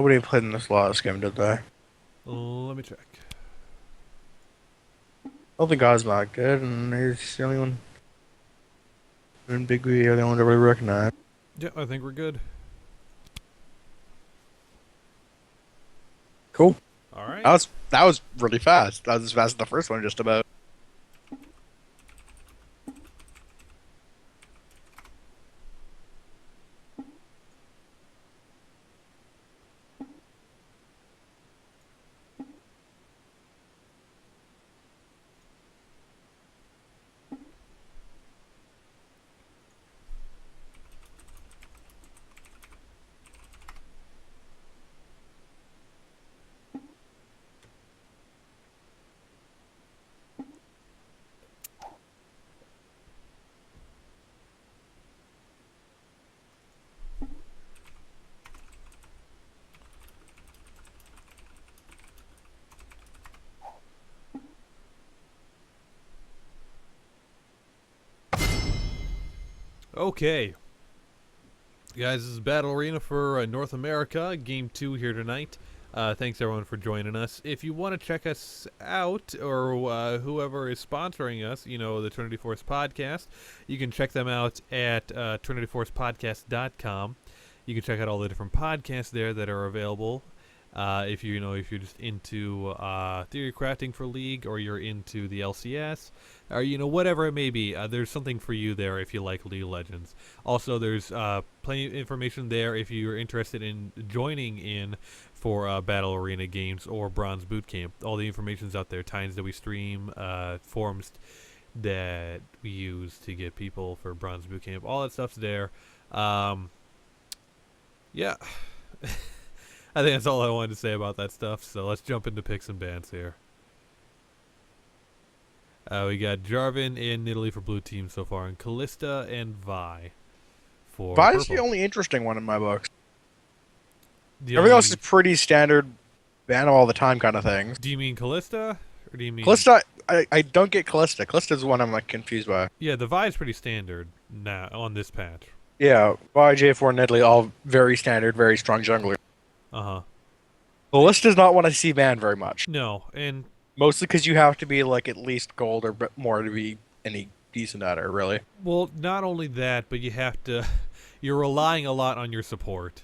Nobody played in this last game, did they? I Let me check. don't think God's not good, and he's the only one. And Big B are the only one to really recognize. Yeah, I think we're good. Cool. All right. That was really fast. That was as fast as the first one, just about. Okay. Guys, this is Battle Arena for North America, Game 2 here tonight. Thanks everyone for joining us. If you want to check us out, or whoever is sponsoring us, the Trinity Force Podcast, you can check them out at trinityforcepodcast.com. You can check out all the different podcasts there that are available. If if you're just into theory crafting for League, or you're into the LCS, or whatever it may be, there's something for you there if you like League of Legends. Also, there's plenty of information there if you're interested in joining in for Battle Arena games or Bronze Bootcamp. All the information's out there. Times that we stream, forums that we use to get people for Bronze Bootcamp. All that stuff's there. Yeah. I think that's all I wanted to say about that stuff. So let's jump into picks and bans here. We got Jarvan and Nidalee for blue team so far, and Callista and Vi for Vi's the purple. only interesting one in my books. The Everything else only, is pretty standard, ban all the time kind of things. do you mean Callista, or do you mean Callista, I don't get Callista. Callista's the one I'm like confused by. Yeah, the Vi is pretty standard now on this patch. Yeah, Vi, J4, and Nedley, all very standard, very strong junglers. Uh huh. Callista's not one I see banned very much. No, and Mostly because you have to be like at least gold or more to be any decent at her, really. well, not only that, but you have to. You're relying a lot on your support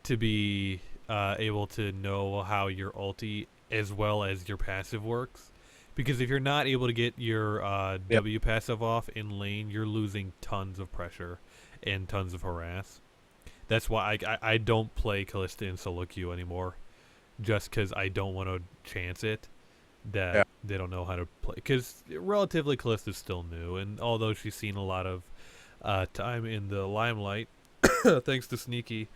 to be able to know how your ulti as well as your passive works. Because if you're not able to get your Yep. W passive off in lane, you're losing tons of pressure and tons of harass. That's why I don't play Callista in solo queue anymore, just because I don't want to chance it Yeah. that they don't know how to play. Because relatively Callista's still new, and although she's seen a lot of time in the limelight, thanks to Sneaky,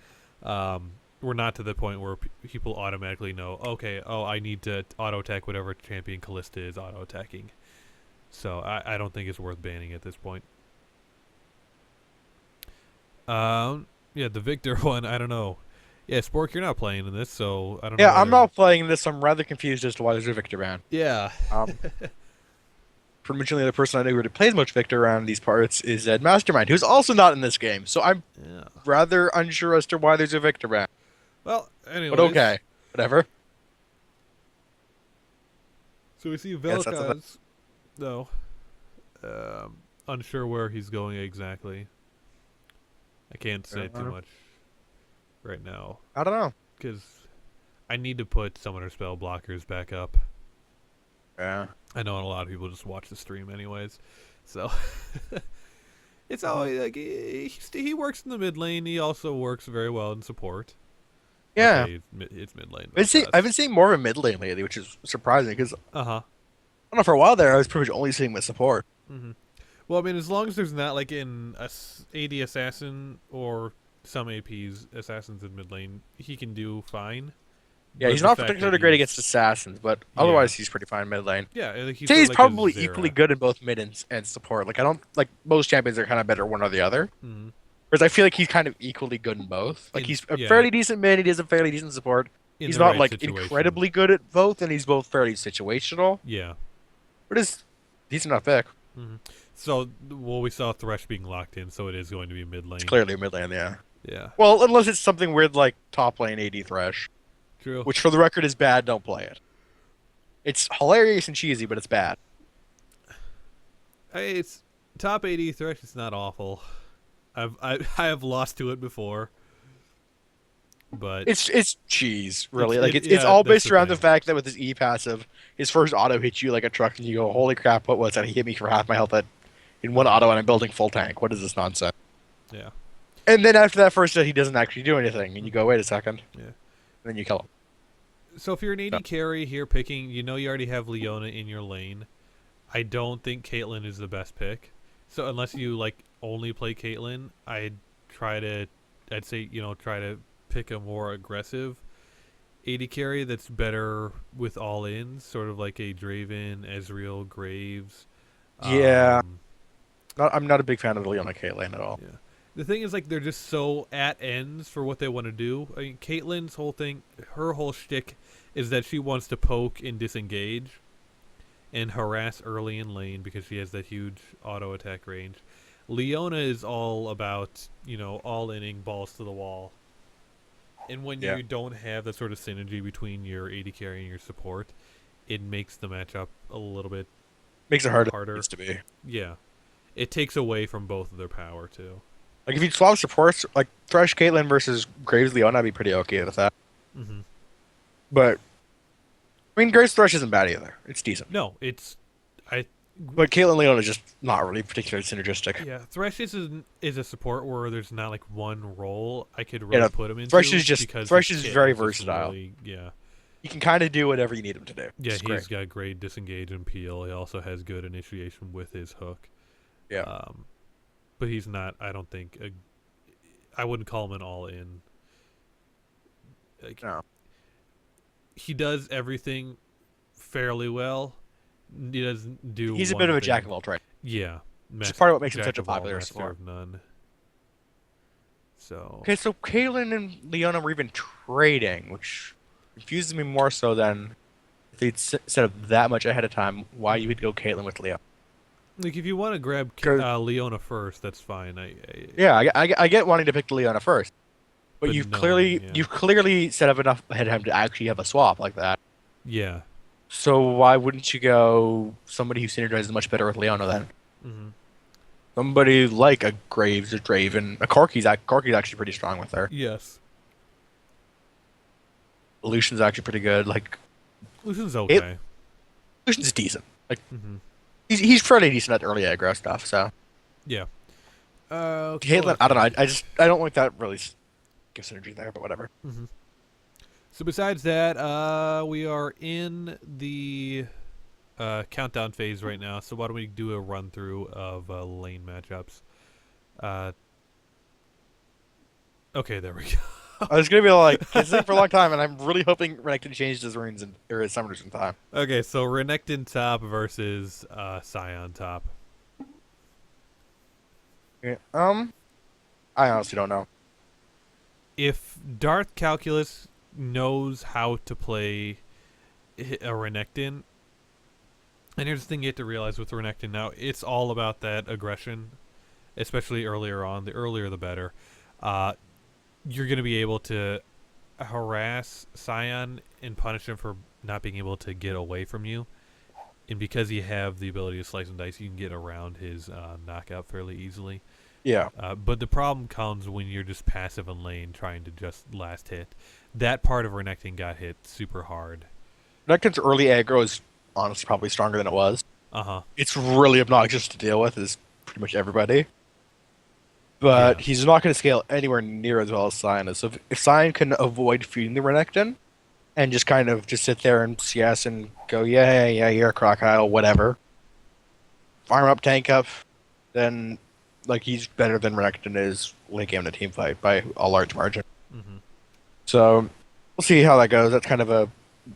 we're not to the point where people automatically know, okay, I need to auto-attack whatever champion Callista is auto-attacking. So I don't think it's worth banning at this point. Yeah, the Victor one, I don't know. Yeah, Spork, you're not playing in this, so I don't know Yeah, I'm whether... not playing this. I'm rather confused as to why there's a Victor ban. Yeah. Um, Pretty much the only other person I know who really plays much Victor around these parts is Ed Mastermind, who's also not in this game. So I'm Yeah. rather unsure as to why there's a Victor ban. Well, But anyways. okay, whatever. So we see Yes, that's a Vel'Koz, though. Unsure where he's going exactly. I can't say too much right now, I don't know. because I need to put summoner spell blockers back up. Yeah. I know a lot of people just watch the stream anyways, so it's always like he works in the mid lane. He also works very well in support. Yeah. Okay, it's mid lane. I've been seeing more of a mid lane lately, which is surprising because I Uh-huh. don't know, for a while there I was pretty much only seeing with support. Mm-hmm. Well, I mean, as long as there's not like an AD assassin or some APs assassins in mid lane, he can do fine. Yeah, But he's the not fact particularly that great he's- against assassins, but Yeah. otherwise he's pretty fine mid lane. Yeah, like I'd he's say sort he's of like a probably Zera. equally good in both mid and support. Like I don't like most champions are kind of better one or the other. Mhm. Whereas I feel like he's kind of equally good in both. Like he's a Yeah, fairly decent mid, he does a fairly decent support. in He's the not right like situation. incredibly good at both, and he's both fairly situational. Yeah. But is decent enough pick. Hmm. So, well, we saw Thresh being locked in, so it is going to be mid lane. It's clearly a mid lane, yeah. Yeah, Well, unless it's something weird like top lane AD Thresh, true. which for the record is bad. Don't play it. It's hilarious and cheesy, but it's bad. Hey, it's top 80 Thresh. It's not awful. I have lost to it before, but It's cheese, it's really. Like it. it's Yeah, all that's based the around the thing. fact that with his E passive, his first auto hits you like a truck, and you go, "Holy crap! What was that? He hit me for half my health in one auto, and I'm building full tank. What is this nonsense?" Yeah. And then after that first hit, he doesn't actually do anything, and you go, hmm "Wait a second," Yeah. and then you kill him. So if you're an So, AD carry here picking, you know you already have Leona in your lane. I don't think Caitlyn is the best pick. So unless you like only play Caitlyn, try to, I'd say try to pick a more aggressive AD carry that's better with all ins, sort of like a Draven, Ezreal, Graves. yeah, Um, I'm not a big fan of the Leona Caitlyn at all. yeah. The thing is, like, they're just so at ends for what they want to do. I mean, Caitlyn's whole thing, her whole shtick is that she wants to poke and disengage and harass early in lane because she has that huge auto attack range. Leona is all about, all inning balls to the wall. And when Yeah, you don't have that sort of synergy between your AD carry and your support, it makes the matchup a little bit makes it harder than it harder. needs to be. Yeah. It takes away from both of their power, too. Like if you swap supports, like Thresh Caitlyn versus Graves Leona, I'd be pretty okay with that. hmm But I mean, Graves Thresh isn't bad either. It's decent. No, it's. I But Caitlyn Leona is just not really particularly synergistic. Yeah, Thresh is a support where there's not like one role I could You really know, put him Thresh into is just because his Thresh is kit very is just versatile. really You can kind of do whatever you need him to do. yeah It's great. he's got great disengage and peel. He also has good initiation with his hook, Yeah. um, but he's not. I don't think I wouldn't call him an all in. Like No. he does everything fairly well. He doesn't do He's a bit one of a thing. jack of all trades. Yeah, Which is part of what makes him jack such a of all, popular master support. of none. So Okay, so Caitlyn and Leona were even trading, which confuses me more so than if they'd set up that much ahead of time, why you mhm. would go Caitlyn with Leona. Like if you want to grab 'Cause- Leona first, that's fine. yeah, I get wanting to pick Leona first, but But knowing, yeah, you've clearly set up enough ahead of time to actually have a swap like that. yeah, So why wouldn't you go somebody who synergizes much better with Leona then? hmm Somebody like a Graves, a Draven, a Corki's actually pretty strong with her. yes. Lucian's actually pretty good. Like Lucian's it, okay. Lucian's decent. Like hmm he's fairly decent at early aggro stuff. So Yeah. Caitlyn, I don't know. I don't like that really gives synergy there, but whatever. hmm So besides that, we are in the countdown phase right now. So why don't we do a run through of lane matchups? Uh, okay, there we go. I was gonna be like, it's been for a long time, and I'm really hoping Renekton changes his runes or his summoners in time. Okay, so Renekton top versus Scion top. Yeah, I honestly don't know. If Darth Calculus knows how to play a Renekton, and here's the thing you have to realize with Renekton now, it's all about that aggression, especially earlier on. The earlier the better. You're going to be able to harass Scion and punish him for not being able to get away from you. And because you have the ability to slice and dice, you can get around his knockout fairly easily. Yeah, But the problem comes when you're just passive in lane trying to just last hit. That part of Renekton got hit super hard. Renekton's early aggro is honestly probably stronger than it was. Uh-huh. It's really obnoxious to deal with, is pretty much everybody. But Yeah. he's not going to scale anywhere near as well as Sion is. So if Sion can avoid feeding the Renekton and just kind of just sit there and CS and go, yeah, you're a crocodile, whatever. Farm up, tank up, then like he's better than Renekton is late game in a team fight by a large margin. Mm-hmm. So we'll see how that goes. That's kind of a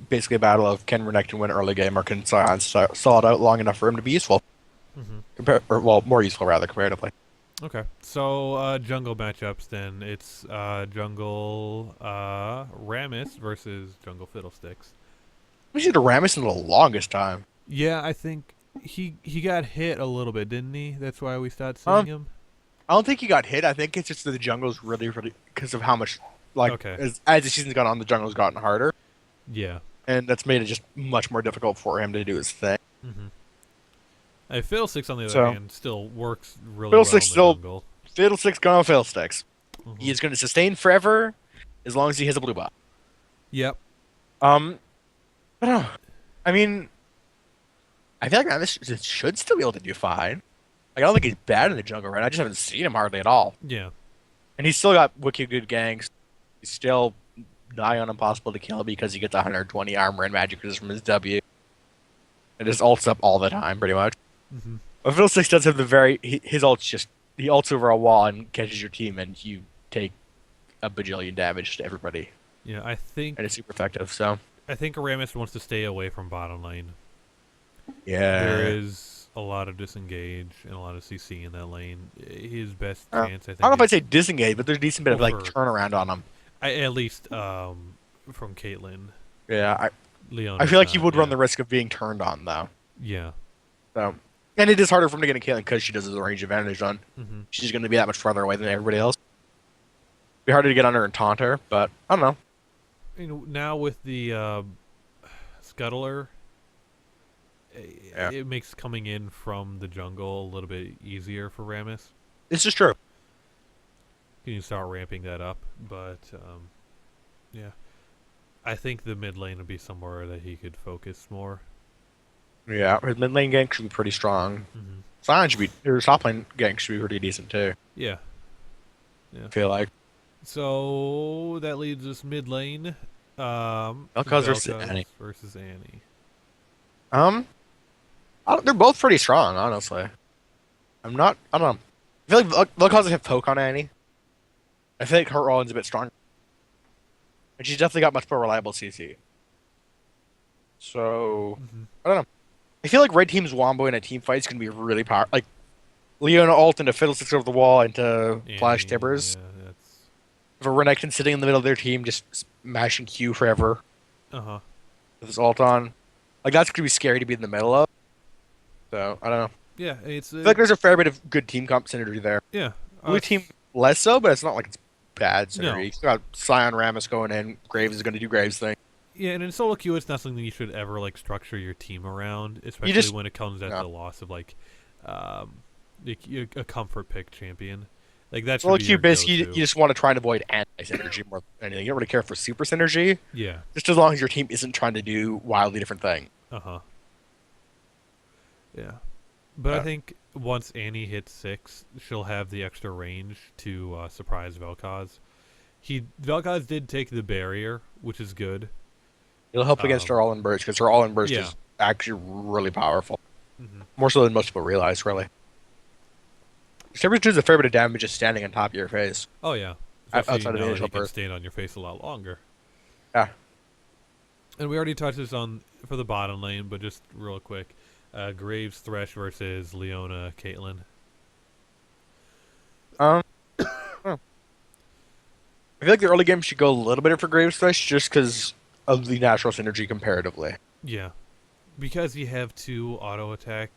basically a battle of can Renekton win early game or can Sion stall it out long enough for him to be useful. Mm-hmm. More useful rather comparatively. Okay. So jungle matchups then. It's jungle Rammus versus jungle Fiddlesticks. We see the Rammus in the longest time. Yeah, I think he got hit a little bit, didn't he? That's why we started seeing him. I don't think he got hit. I think it's just that the jungle's really because of how much like Okay. as the season's gone on, the jungle's gotten harder, Yeah. and that's made it just much more difficult for him to do his thing. Mm-hmm. Fiddlesticks, on the other So hand, still works really well Fiddlesticks in the still jungle. Fiddlesticks gonna Fiddlesticks. He Mm-hmm. is going to sustain forever as long as he has a blue buff. Yep. Um, I don't know. I mean, I feel like this should still be able to do fine. Like, I don't think he's bad in the jungle, right? I just haven't seen him hardly at all. Yeah. And he's still got wicked good ganks. He's still nigh on impossible to kill because he gets 120 armor and magic resist from his W. And just ults up all the time, pretty much. Mm-hmm. But Fiddlesticks does have his ults just, he ults over a wall and catches your team, and you take a bajillion damage to everybody. Yeah. And it's super effective, so. I think Aramis wants to stay away from bottom lane. There Yeah. is a lot of disengage and a lot of CC in that lane. His best I chance, I don't know think, if I'd is say disengage, but there's a decent bit of like over. turnaround on him. At least from Caitlyn. Yeah, Leon I is feel like he not, would run yeah. the risk of being turned on though. Yeah. So, and it is harder for him to get a Caitlyn because she does the range advantage on. Mm-hmm. She's going to be that much farther away than everybody else. Be harder to get on her and taunt her, but I don't know. You know, now with the scuttler, Yeah, it makes coming in from the jungle a little bit easier for Ramus. this is true. You can start ramping that up, but yeah, I think the mid lane would be somewhere that he could focus more. Yeah, his mid lane gank should be pretty strong. Mm-hmm. Sion should be, or top lane gank should be pretty decent too. Yeah, yeah. I feel like. So that leaves us mid lane. Vel'Koz versus Annie. Versus Annie. They're both pretty strong, honestly. I don't know. I feel like Vel'Koz have poke on Annie. I feel like her Rollins a bit stronger. And she's definitely got much more reliable CC. So, Mm-hmm. I don't know. I feel like red team's wombo in a team fight is going to be really powerful. Like, Leona ult into Fiddlesticks over the wall into Flash Annie, Tibbers. yeah, that's For Renekton sitting in the middle of their team just smashing Q forever uh-huh. with his ult on. Like, that's going to be scary to be in the middle of. So, I don't know. Yeah, it's I feel like there's a fair bit of good team comp synergy there. yeah. Blue team less so, but it's not like it's bad synergy. No. You got Scion Ramus going in. Graves is going to do Graves thing. Yeah, and in solo queue, it's not something you should ever like structure your team around, especially just- when it comes at no. the loss of a comfort pick champion. Like that should Well, be Q your basically you go-to. just want to try and avoid anti-synergy more than anything. You don't really care for super synergy, Yeah. just as long as your team isn't trying to do wildly different thing. Uh huh. Yeah, but I Yeah. think once Annie hits 6, she'll have the extra range to surprise Vel'Koz. Vel'Koz did take the barrier, which is good. It'll help against her all-in burst because her all-in burst Yeah. is actually really powerful. Mm-hmm. More so than most people realize, really. Tibbers does a fair bit of damage just standing on top of your face. Oh yeah, Outside especially of the now that initial he can burst. stand on your face a lot longer. Yeah. And we already touched this on for the bottom lane, but just real quick, Graves Thresh versus Leona Caitlyn. I feel like the early game should go a little bit for Graves Thresh just because of the natural synergy comparatively. Yeah, because you have 2 auto attack,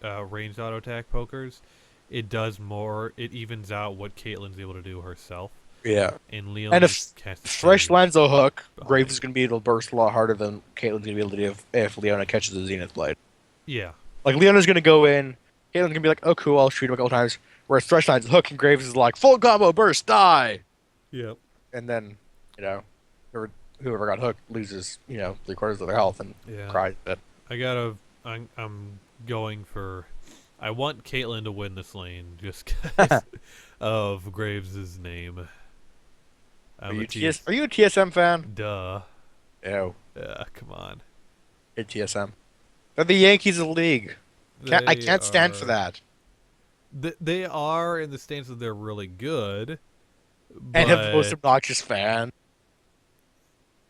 ranged auto attack pokers, it does more. It evens out what Caitlyn's able to do herself. Yeah. And Leona And if casts Thresh lands a hook, behind. Graves is going to be able to burst a lot harder than Caitlyn's going to be able to do if Leona catches the Zenith Blade. Yeah, Like, Leona's going to go in, Caitlyn's going to be like, oh, cool, I'll shoot him a couple times. Whereas Thresh lands a hook and Graves is like, full combo, burst, die! yep. And then, whoever got hooked loses, 3/4 of their health and Yeah. cries a bit. I'm going for. I want Caitlyn to win this lane just because of Graves' name. Are you a TSM fan? Duh. Ew. Come on. Hate TSM. They're the Yankees of the league. I can't stand for that. They are in the stance that they're really good. And have the most but- obnoxious fan.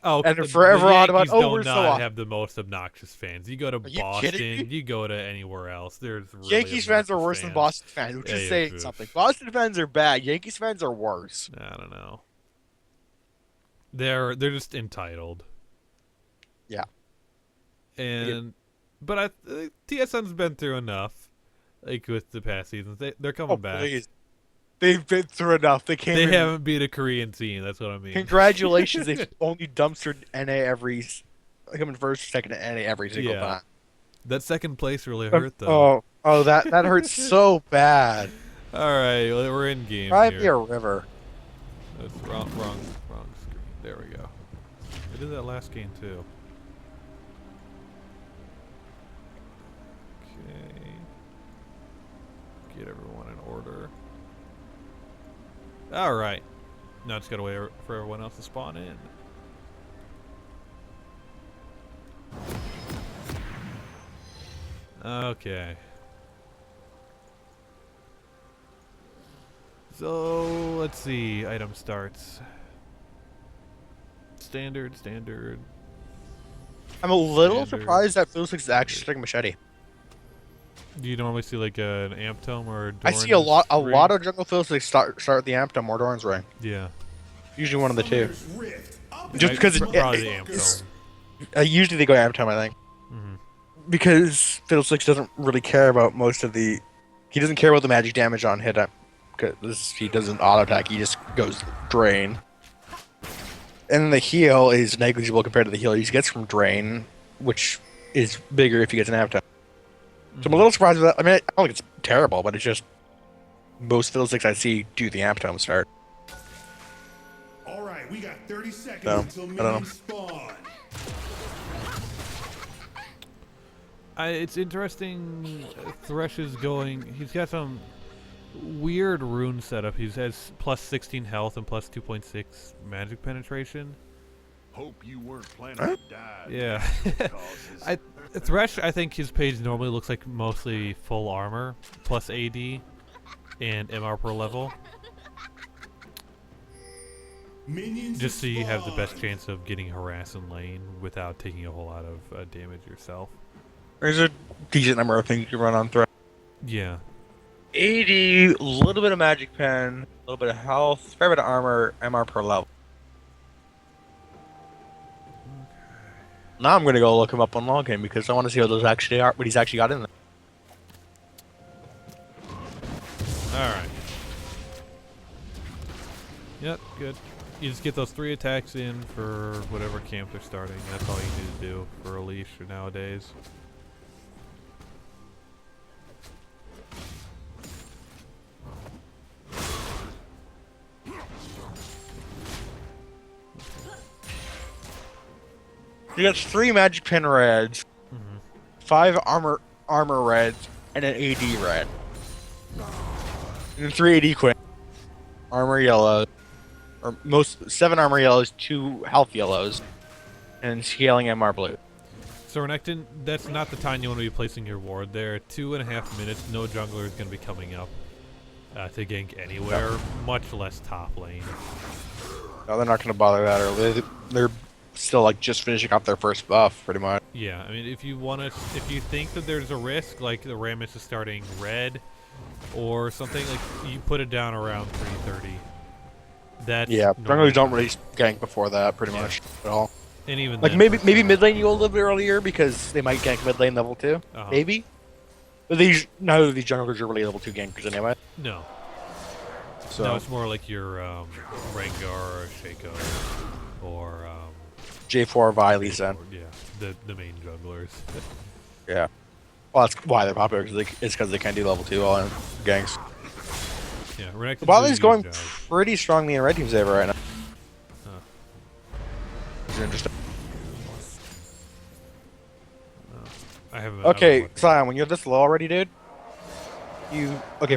Oh, and they're the forever on about, Yankees oh, don't we're so not off. have the most obnoxious fans. You go to Are you kidding Boston, me? you go to anywhere else. There's really Yankees fans are obnoxious worse than Boston fans, which Yeah, is yeah, saying oof. something. Boston fans are bad. Yankees fans are worse. I don't know. They're just entitled. Yeah. And but TSM's been through enough, like with the past seasons. They're coming Oh, back. please. They've been through enough. They came They in. haven't beat a Korean team. That's what I mean. Congratulations. They've only dumpstered NA come in first, second, and NA every single Yeah, time. that second place really hurt though. That hurts so bad. All right, well, we're in game Drive me here. a river. That's wrong screen. There we go. I did that last game too. Okay. Get everyone in order. All right. Now just gotta wait for everyone else to spawn in. Okay. So let's see. Item starts. Standard. I'm a little Standard. surprised that Phil Six is actually starting machete. Do you normally see like an amp tome or a I see a Doran's ring? lot of jungle Phil Six start the Amptom or Doran's ring. Yeah. Usually one of the two. Just because probably the amp tome. usually they go Amptom, I think. Mm-hmm. Because Fiddlesticks doesn't really care about he doesn't care about the magic damage on hit up, because he doesn't auto attack, he just goes drain. And the heal is negligible compared to the heal he gets from drain, which is bigger if he gets an Amptom. So I'm a little surprised with that. I mean, I don't think it's terrible, but it's just most Fiddlesticks I see do the Amptom start. All right, we got 30 seconds So, until I don't know. minions spawn. It's interesting. Thresh is going. He's got some weird rune setup. He has plus 16 health and plus 2.6 magic penetration. Hope you weren't planning to die. Yeah. Thresh, I think his page normally looks like mostly full armor, plus AD, and MR per level. Minions Just so you have the best spawned. chance of getting harassed in lane without taking a whole lot of damage yourself. There's a decent number of things you run on threat. Yeah. 80, a little bit of magic pen, a little bit of health, fair bit of armor, MR per level. Now I'm gonna go look him up on login because I want to see what those actually are, what he's actually got in there. Alright. Yep, good. You just get those 3 attacks in for whatever camp they're starting. That's all you need to do for a leash nowadays. He gets 3 magic pen reds, 5 armor reds, and an AD red. And then 3 AD queen. Armor yellow. Or 7 armor yellows, 2 health yellows, and scaling MR blue. So Renekton, that's not the time you want to be placing your ward there. 2.5 minutes, no jungler is going to be coming up to gank anywhere, much less top lane. No, they're not gonna bother that early. They're still like just finishing off their first buff, pretty much. Yeah, I mean, if you think that there's a risk, like the Rammus is starting red or something, like you put it down around 3:30. That's Yeah, normally junglers don't really gank before that, pretty Yeah. much at all. and even Like then, maybe mid lane you go a little bit earlier because they might gank mid lane level 2, Uh-huh. maybe. But none of these junglers are really level 2 gankers anyway. no, So no, it's more like your Rengar or Shaco or J4 Vi Lee Sin. yeah, the main junglers. Yeah. Well, that's why they're popular. It's because they can do level 2 all in ganks. Yeah, Renekton's Bottom's doing a going good job. pretty strongly in red team's favor right now. Huh. It's interesting. I haven't. Okay, Sion, when you're this low already, dude,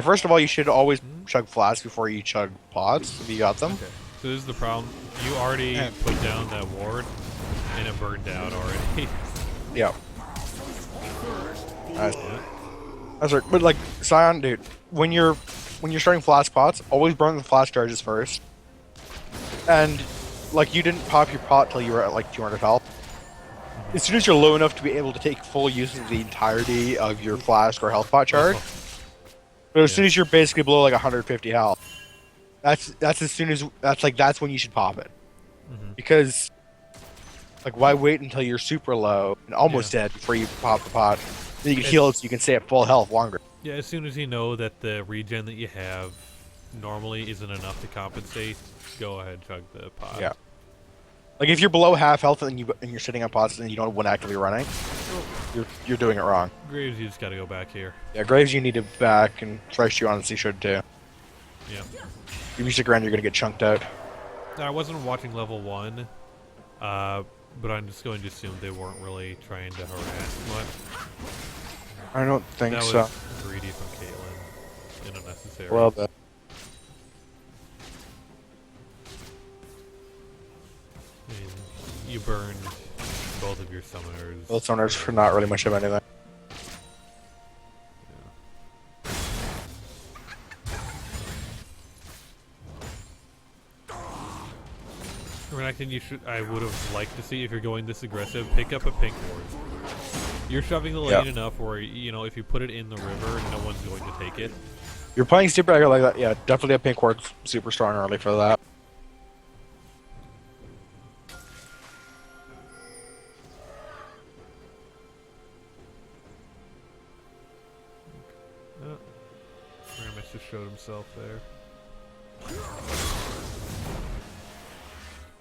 first of all, you should always chug flasks before you chug pods, if you got them. Okay. So this is the problem. You already put down that ward, and it burned out already. Yeah. That's right. But like, Sion, dude, when you're starting flask pots, always burn the flask charges first. And like, you didn't pop your pot till you were at like 200 health. As soon as you're low enough to be able to take full use of the entirety of your flask or health pot charge, but as soon as you're basically below like 150 health, that's when you should pop it. Because like, why wait until you're super low and almost dead before you pop the pot? Then you can heal it so you can stay at full health longer. Yeah, as soon as you know that the regen that you have normally isn't enough to compensate, go ahead, chug the pot. Yeah. Like if you're below half health and you're sitting on pots and you don't want actively running, you're doing it wrong. Graves, you just gotta go back here. Yeah, Graves you need to back, and Thresh you honestly should too. Yeah. If you stick around, you're gonna get chunked out. I wasn't watching level 1, but I'm just going to assume they weren't really trying to harass much. I don't think That so. was greedy from Caitlyn and unnecessary. A little bit. I mean, you burned both of your summoners. Both owners for not really much of anything. Renekton, I would have liked to see, if you're going this aggressive, pick up a pink ward. You're shoving the lane enough where, you know, if you put it in the river, no one's going to take it. You're playing super aggro like that, yeah, definitely a pink ward super strong early for that. Ramus just showed himself there.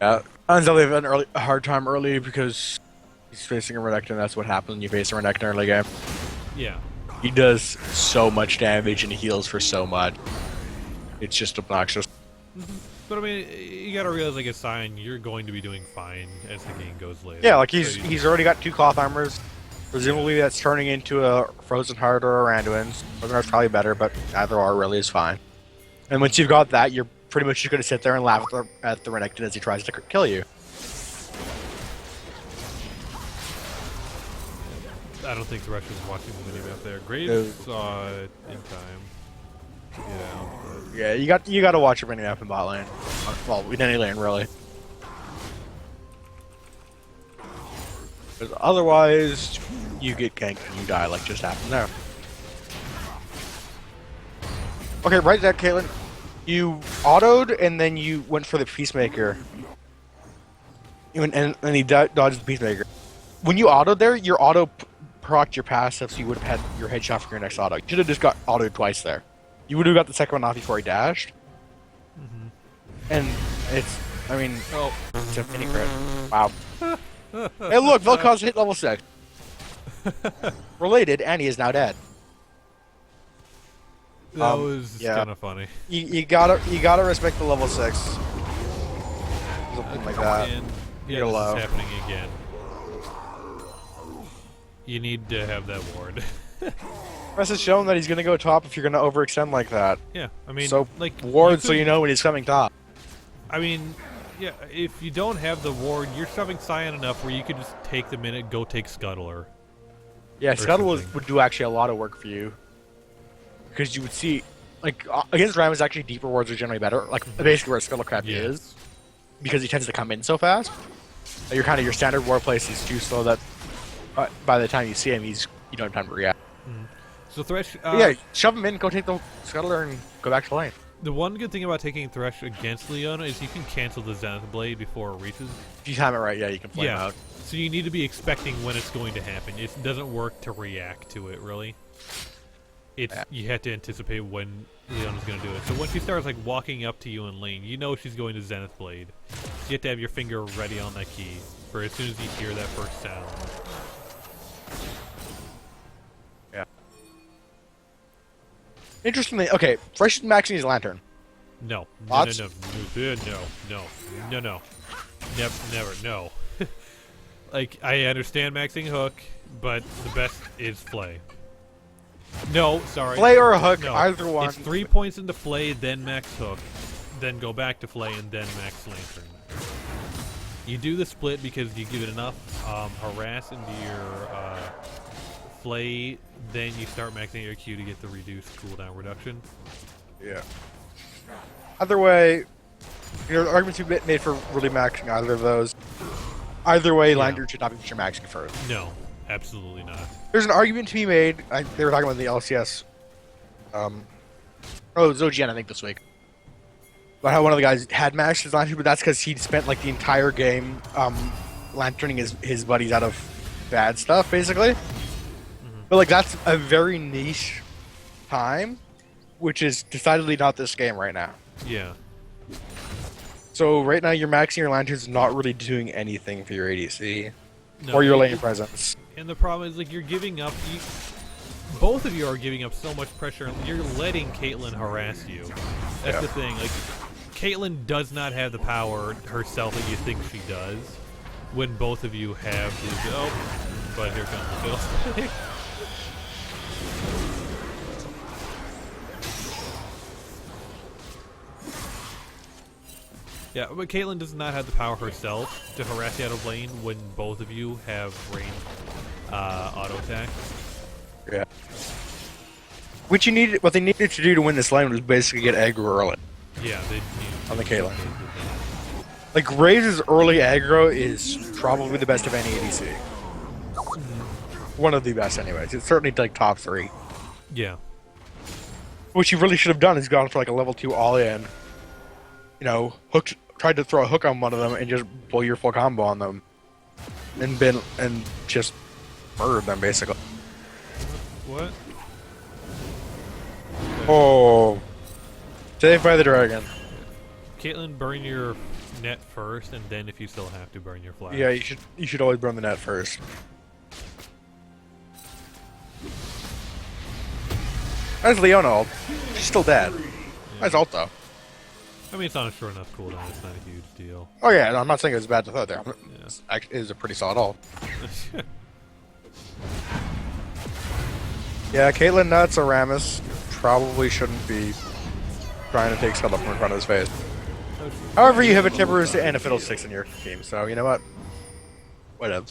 Yeah, Anzali had a hard time early because he's facing a Renekton. That's what happens when you face a Renekton early game. Yeah. He does so much damage and he heals for so much. It's just obnoxious. But I mean, you gotta realize, like a Sign, you're going to be doing fine as the game goes later. Yeah, like So he's already got 2 cloth armors. Presumably that's turning into a Frozen Heart or a Randuin's. Frozen Heart's probably better, but either or really is fine. And once you've got that, you're pretty much just going to sit there and laugh at the Renekton as he tries to kill you. I don't think Thresh was watching the minimap there. Graves saw it in time. Yeah, you got to watch your minimap in bot lane. Well, in any lane really. 'Cause otherwise, you get ganked and you die, like just happened there. Okay, right there, Caitlyn. You autoed and then you went for the Peacemaker. And he dodged the Peacemaker. When you autoed there, your auto procced your passive, so you would have had your headshot for your next auto. You should have just got autoed twice there. You would have got the second one off before he dashed. And it's, I mean, it's a mini crit. Wow. Hey, look, Vel'Koz hit level 6. Related, and he is now dead. That was kind of funny. You gotta respect the level 6. Something like that. And You're this low. is happening again. You need to have that ward. Press has shown that he's gonna go top if you're gonna overextend like that. Yeah, I mean, So like ward so you know when he's coming top. I mean, yeah, if you don't have the ward, you're shoving Cyan enough where you could just take the minute, go take Scuttler. Yeah, Scuttle something. would do actually a lot of work for you. Because you would see, like, against Ramus, actually deeper wards are generally better. Like, basically where Scuttlecraft is. Because he tends to come in so fast. That your standard ward place is too slow that by the time you see him, you don't have time to react. So Thresh, Yeah, shove him in, go take the Scuttler, and go back to lane. the one good thing about taking Thresh against Leona is you can cancel the Zenith Blade before it reaches. If you time it right, yeah, you can flame out. So you need to be expecting when it's going to happen. It doesn't work to react to it, really. You have to anticipate when Leona's going to do it. So when she starts like walking up to you in lane, you know she's going to Zenith Blade. You have to have your finger ready on that key for as soon as you hear that first sound. Yeah. Interestingly, okay, Thresh is maxing his lantern. No. Lots? No. Never. No. Like, I understand maxing hook, but the best is Flay. No, sorry. Flay or a hook, No. either one. It's 3 points into Flay, then max hook, then go back to Flay, and then max lantern. You do the split because you give it enough harass into your Flay, then you start maxing your Q to get the reduced cooldown reduction. Yeah. Either way, arguments to be made for really maxing either of those. Either way, Lantern should not be feature maxing first. No, absolutely not. There's an argument to be made. They were talking about the LCS. Zojian, I think, this week. About how one of the guys had maxed his Lantern, but that's because he'd spent like the entire game lanterning his buddies out of bad stuff, basically. But like that's a very niche time which is decidedly not this game right now. Yeah. So right now you're maxing your lanterns, not really doing anything for your ADC No, or your lane presence. And the problem is, like, you're giving up. Both of you are giving up so much pressure, and you're letting Caitlyn harass you. That's the thing. Like, Caitlyn does not have the power herself that you think she does. When both of you have the but here comes the fiddle. Yeah, but Caitlyn does not have the power herself to harass you out of lane when both of you have ranged auto attack. Yeah. What they needed to do to win this lane was basically get aggro early. Yeah, they on the Caitlyn. Like Graves' early aggro is probably the best of any ADC. One of the best, anyways. It's certainly like top 3. Yeah. What you really should have done is gone for like a level 2 all in. You know, tried to throw a hook on one of them and just blow your full combo on them, and just murdered them basically. What? Oh, saved by the dragon. Caitlyn, burn your net first, and then if you still have to, burn your flash. Yeah, you should always burn the net first. That's Leona ult. She's still dead. Nice ult though. I mean, it's on a short enough cooldown. It's not a huge deal. Oh yeah, no, I'm not saying it was bad to throw there. It is a pretty solid ult. Yeah, Caitlyn nuts or Rammus probably shouldn't be trying to take Scuttle from in front of his face. However, you have a Timbers and a Fiddlesticks in your team, so you know what? Whatever.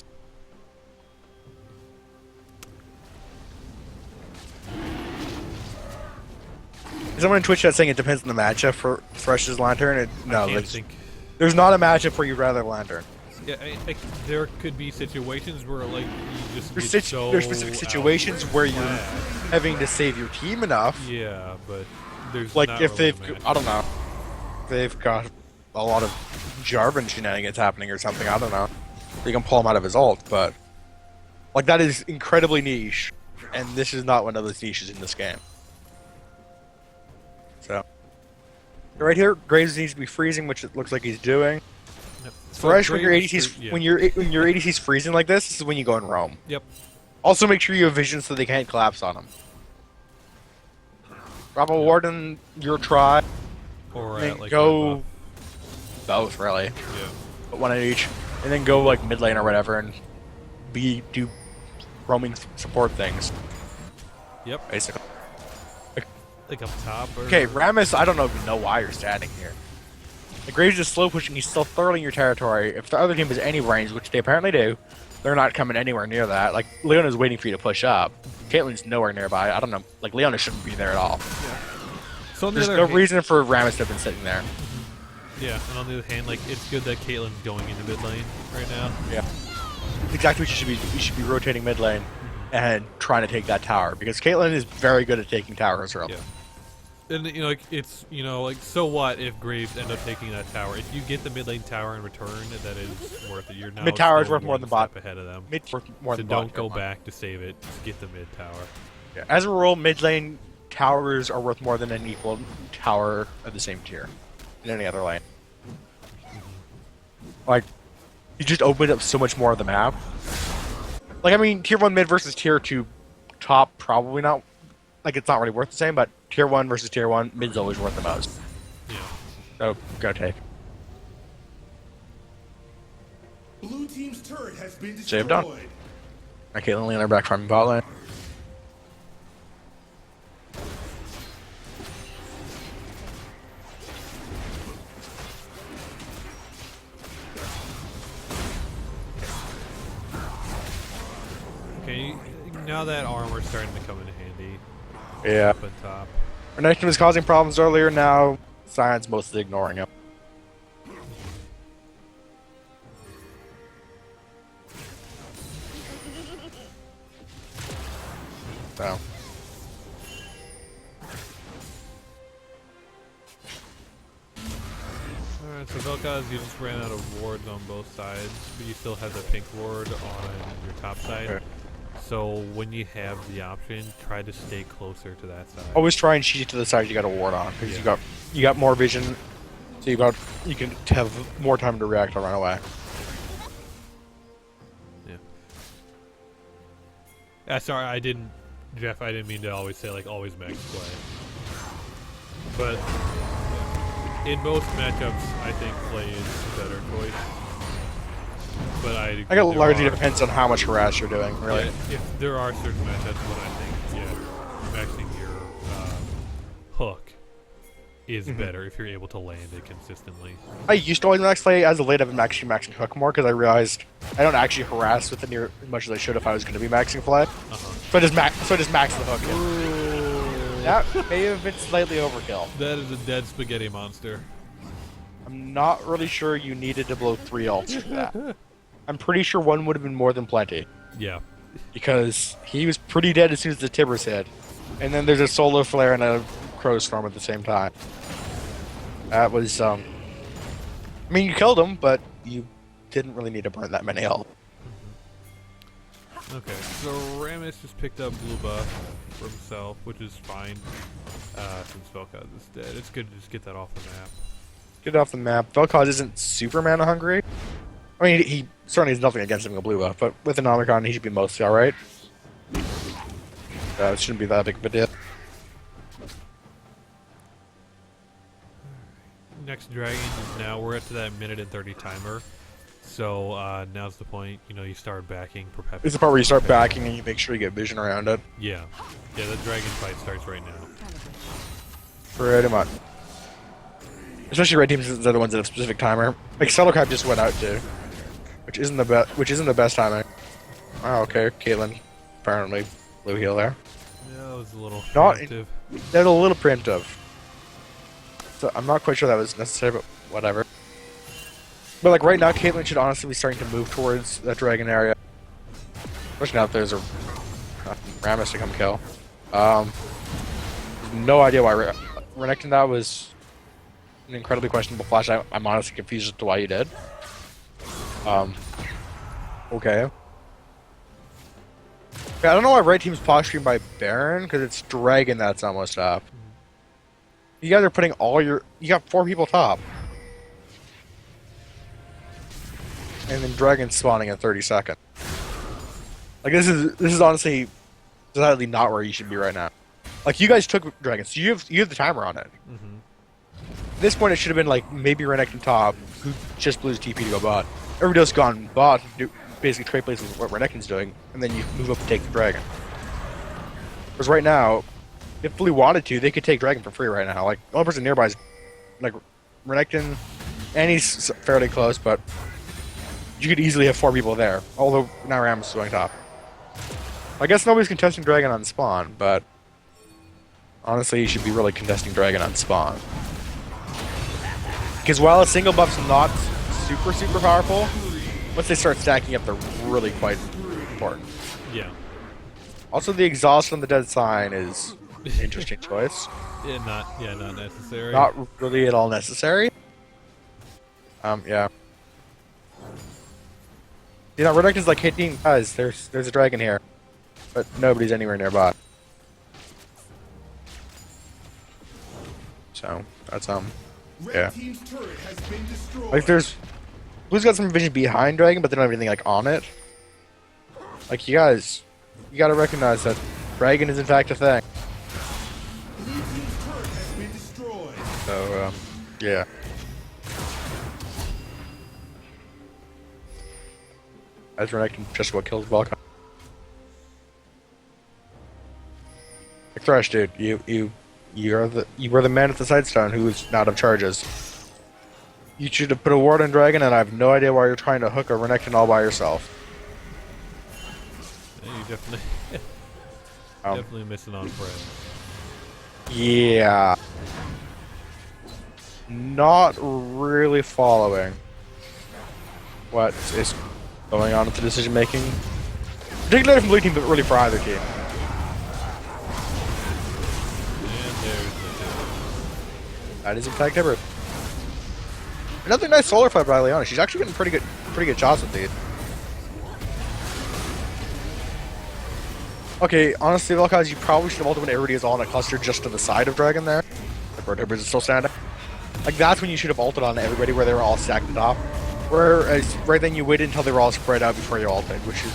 Someone in Twitch chat saying it depends on the matchup for Thresh's Lantern. There's not a matchup where you'd rather Lantern. Yeah, there could be situations where like you just there's specific situations where you're having to save your team enough. Yeah, but there's like not if really they've I don't know, they've got a lot of Jarvan shenanigans happening or something. I don't know. You can pull him out of his ult, but like that is incredibly niche, and this is not one of those niches in this game. So right here, Graves needs to be freezing, which it looks like he's doing. Yep. Thresh, when your ADC's freezing like this is when you go and roam. Yep. Also, make sure you have vision so they can't collapse on him. Drop a ward in your tribe, or and then like go both really. Yeah. But one at each, and then go like mid lane or whatever, and do roaming support things. Yep. Basically. Like up top. Or... Okay, Rammus, I don't even know why you're standing here. The Graves is slow pushing, he's still thoroughly your territory. If the other team has any range, which they apparently do, they're not coming anywhere near that. Like, Leona's waiting for you to push up. Caitlyn's nowhere nearby. I don't know. Like, Leona shouldn't be there at all. Yeah. So on the There's other no hand, reason for Rammus to have been sitting there. Yeah, and on the other hand, like, it's good that Caitlyn's going into mid lane right now. Yeah. Exactly what you should be. You should be rotating mid lane and trying to take that tower, because Caitlyn is very good at taking towers early. Yeah. And you know, like it's like so what if Graves end up taking that tower? If you get the mid lane tower in return, that is worth it. You're now mid tower is still worth more one than the bot. step ahead of them. Mid worth more So than the don't bot. go back to save it. Just get the mid tower. Yeah. As a rule, mid lane towers are worth more than an equal tower of the same tier in any other lane. Like, you just opened up so much more of the map. Like, I mean, tier 1 mid versus tier 2 top, probably not. Like, it's not really worth the same, but tier 1 versus tier 1, mid's always worth the most. Yeah. So, go take. Blue team's turret has been destroyed. Save done. I Caitlyn Leon are back from bot lane. Okay, now that armor's starting to come in handy. Yeah. Up on top. Our next was causing problems earlier, now Sion's mostly ignoring him. So. Alright, so Vel'Koz, you just ran out of wards on both sides, but you still have the pink ward on your top side. Okay. So when you have the option, try to stay closer to that side. Always try and shoot to the side you got a ward on, because Yeah. you got more vision, so you can have more time to react or run away. Yeah. Sorry, Jeff. I didn't mean to always say like always max play. But in most matchups, I think play is a better choice. But I I think it largely depends on how much harass you're doing, really. Yeah, if there are certain matchups when I think, maxing your hook is better if you're able to land it consistently. I used to always max play. As of late, I've been actually maxing hook more because I realized I don't actually harass with the near as much as I should if I was going to be maxing play. So I just max the hook. That may have been slightly overkill. That is a dead spaghetti monster. I'm not really sure you needed to blow 3 ults for that. I'm pretty sure one would have been more than plenty. Yeah. Because he was pretty dead as soon as the Tibbers hit. And then there's a solar flare and a crow storm at the same time. That was, I mean, you killed him, but you didn't really need to burn that many ult. Okay, so Rammus just picked up blue buff for himself, which is fine, since Vel'Koz is dead. It's good to just get that off the map. Get off the map. Vel'Koz isn't super mana hungry. I mean, he certainly has nothing against having a blue buff, but with an Omicron, he should be mostly alright. It shouldn't be that big of a deal. Next dragon is now, we're up to that minute and 30 timer. So now's the point, you start backing. It's the part where you start backing and you make sure you get vision around it. Yeah. Yeah, the dragon fight starts right now. Pretty much. Especially red teams are the ones that have specific timer. Like Sellercrab just went out too, which isn't the best timing. Oh, okay, Caitlyn apparently blue heal there. Yeah, that was a little Not preemptive. They're a little preemptive. So I'm not quite sure that was necessary, but whatever. But like right now, Caitlyn should honestly be starting to move towards that dragon area. Especially now that there's a Rammus to come kill. No idea why Renekton that was an incredibly questionable flash. I'm honestly confused as to why you did. Okay. Yeah, I don't know why red team's posturing by Baron, because it's Dragon that's almost up. You guys are putting you got 4 people top. And then Dragon spawning in 30 seconds. Like this is honestly decidedly not where you should be right now. Like you guys took Dragon, so you have the timer on it. At this point, it should have been like maybe Renekton top, who just blew his TP to go bot. Everybody else gone bot, basically trade places with what Renekton's doing, and then you move up to take the Dragon. Because right now, if Blue wanted to, they could take Dragon for free right now. Like the only person nearby is like Renekton, and he's fairly close, but you could easily have 4 people there. Although now Rammus is going top. I guess nobody's contesting Dragon on spawn, but honestly, you should be really contesting Dragon on spawn. Because while a single buff's not super powerful, once they start stacking up, they're really quite important. Yeah. Also, the exhaust on the dead sign is an interesting choice. Not necessary. Not really at all necessary. Yeah. Renekton's like, hey team, guys, there's a dragon here. But nobody's anywhere nearby. So, that's, yeah. Red team's turret has been destroyed. Like, Blue's got some vision behind Dragon, but they don't have anything, like, on it. Like, you gotta recognize that Dragon is, in fact, a thing. Blue team's turret has been destroyed. So, yeah. As Renekton just what kills Vel'Koz. Like, Thresh, dude, you were the man at the Sidestone who was not of charges. You should have put a ward on Dragon, and I have no idea why you're trying to hook a Renekton all by yourself. Yeah, you definitely, definitely missing on friends. Yeah. Not really following what is going on with the decision making. Particularly from blue team, but really for either team. And there's the That is in fact Tibbers. Another nice solar fight by Leona. She's actually getting pretty good shots with these. Okay, honestly, Vel'Koz, you probably should have ulted when everybody is all in a cluster just to the side of Dragon there. The Bird Hibbers is still standing. Like, that's when you should have ulted on everybody where they were all stacked at top. Whereas, right then you waited until they were all spread out before you ulted, which is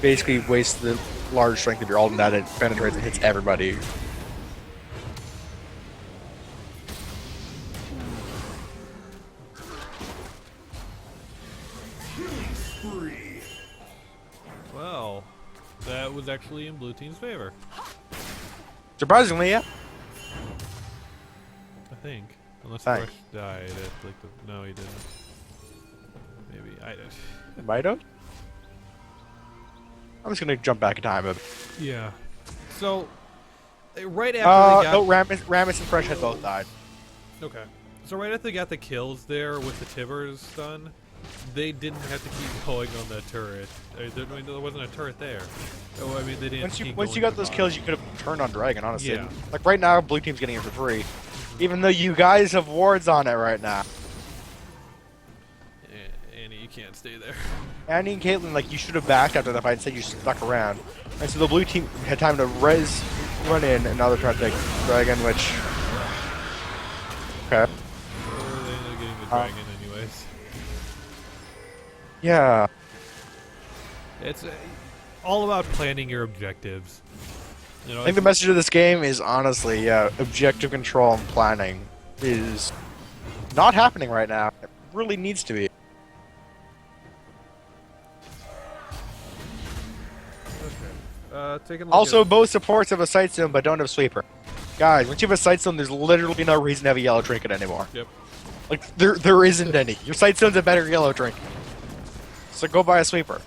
basically wastes the large strength of your ult and that it penetrates and hits everybody. Spree. Well, that was actually in blue team's favor, Surprisingly, yeah. I think. Unless Thanks. Fresh died at like the... No, he didn't. Maybe I did. Might have? I'm just gonna jump back in time a bit. Yeah. So, right after they got... No, Rammus and Fresh had both died. Okay. So right after they got the kills there with the Tibbers done, they didn't have to keep going on that turret. There wasn't a turret there. Oh, I mean, they didn't. Once you got those kills, you could have turned on Dragon, honestly. Yeah. Like right now, blue team's getting it for free, even though you guys have wards on it right now. Annie, you can't stay there. Annie and Caitlyn, like you should have backed after that fight. Instead, you stuck around, and so the blue team had time to run in, and now they're trying to take Dragon, which. Okay. Or they ended up getting the dragon anyways. Yeah. It's all about planning your objectives. You know, I think the message of this game is honestly, objective control and planning is not happening right now. It really needs to be. taking a look Also, at, both supports have a sight zone but don't have sweeper. Guys, once you have a sight zone, there's literally no reason to have a yellow trinket anymore. Yep. Like, there isn't any. Your sight zone's a better yellow trinket. So go buy a sweeper.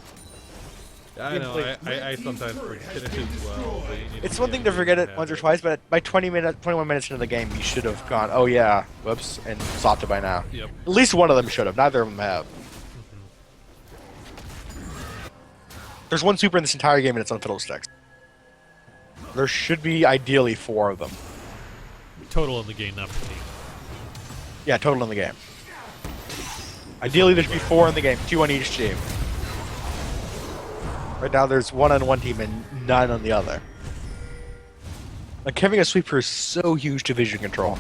I know. I sometimes forget it as well. But you need It's to one get thing to forget it have once or twice, but by 21 minutes into the game, you should have gone, oh yeah, whoops, and stopped it by now. Yep. At least one of them should have. Neither of them have. There's one super in this entire game and it's on Fiddlesticks. There should be ideally 4 of them. Total in the game, not per team. Yeah, total in the game. Ideally, there should be 4 in the game, 2 on each team. Right now, there's 1 on one team and 9 on the other. Like, having a sweeper is so huge to vision control.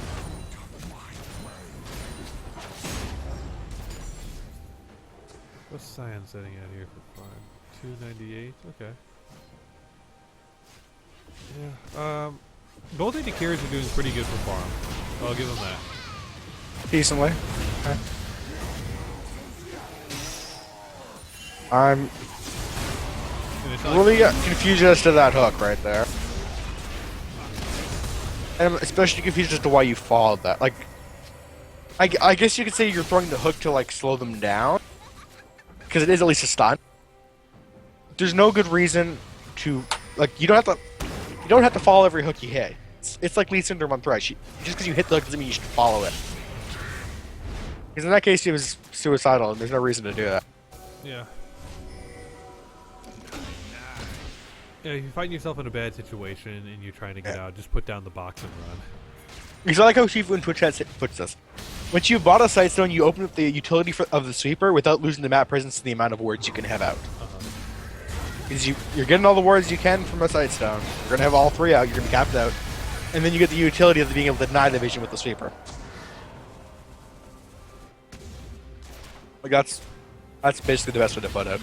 What's Cyan setting out here for farm? 298. Okay. Yeah. Both AD carries are doing pretty good for farm. I'll give them that. Decently. Okay. I'm And it's not really confused as to that hook right there. And I'm especially confused as to why you followed that. Like, I guess you could say you're throwing the hook to, like, slow them down. Because it is at least a stun. There's no good reason to, like, you don't have to follow every hook you hit. It's like Lee Syndrome on Thresh. Just because you hit the hook doesn't mean you should follow it. Because in that case, it was suicidal, and there's no reason to do that. Yeah. Yeah, if you find yourself in a bad situation and you're trying to get out, just put down the box and run. Because I like how Shifu in Twitch chat puts this. Once you bought a sight stone, you open up the utility of the sweeper without losing the map presence and the amount of wards you can have out. Because you're getting all the wards you can from a sight stone. You're going to have all 3 out, you're going to be capped out. And then you get the utility of being able to deny the vision with the sweeper. Like, that's basically the best way to put it.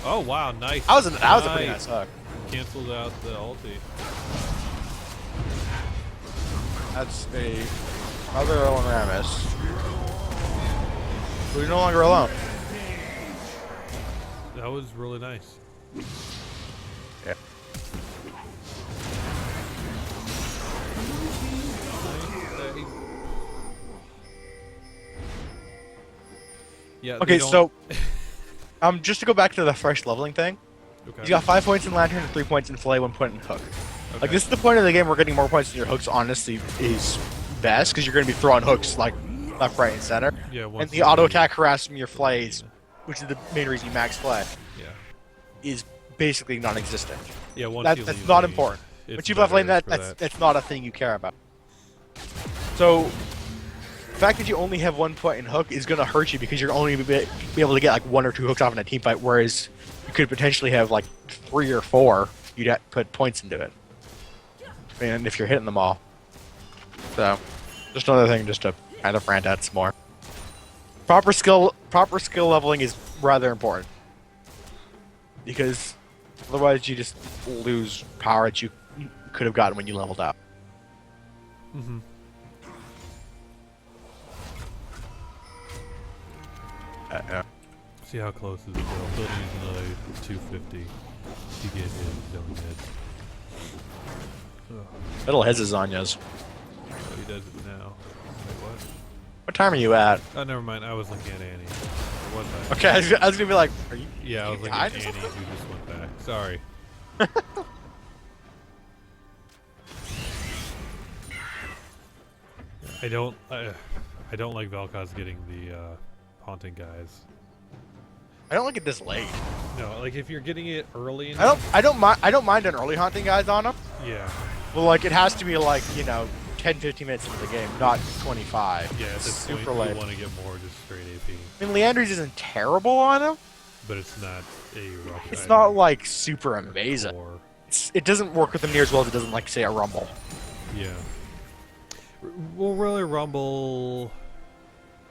Oh wow, nice. That was a pretty nice hook. Canceled out the ulti. That's another Ellen Rammus. We're no longer alone. That was really nice. Yeah. Yeah. Okay, so just to go back to the fresh leveling thing, okay. you got 5 points in Lantern and 3 points in Fillet, 1 point in Hook. Okay. Like, this is the point of the game where getting more points in your hooks honestly is best, because you're going to be throwing hooks like left, right, and center. Yeah. And the auto attack harass from your flays, which is the main reason you max flay, Yeah. is basically non-existent. Yeah. That's not important. But you've left lane, that's not a thing you care about. So, fact that you only have 1 point in hook is gonna hurt you because you're only be able to get like 1 or 2 hooks off in a team fight, whereas you could potentially have like 3 or 4. You'd have to put points into it. And if you're hitting them all. So, just another thing just to kind of rant at some more. Proper skill leveling is rather important. Because otherwise you just lose power that you could have gotten when you leveled up. Mm-hmm. Yeah. See how close is it? I'll still use another 250 to get his double hits. Little heads is Zanya's. Oh, he does it now. Wait, what? What time are you at? Oh, never mind. I was looking at Annie. Or was I? Okay, I was gonna be like, are you? Yeah, I was looking at Annie who just went back. Sorry. I don't like Vel'Koz getting the haunting guys. I don't like it this late. No, like if you're getting it early in I don't mind an early haunting guys on him. yeah. But like it has to be like, 10, 15 minutes into the game, not 25. Yeah, at It's this point super you late. want to get more just straight AP. I mean, Leandry's isn't terrible on him. But it's not a rush. It's item not like super amazing. or- It doesn't work with him near as well as it doesn't like say a Rumble. Yeah. Well, really, Rumble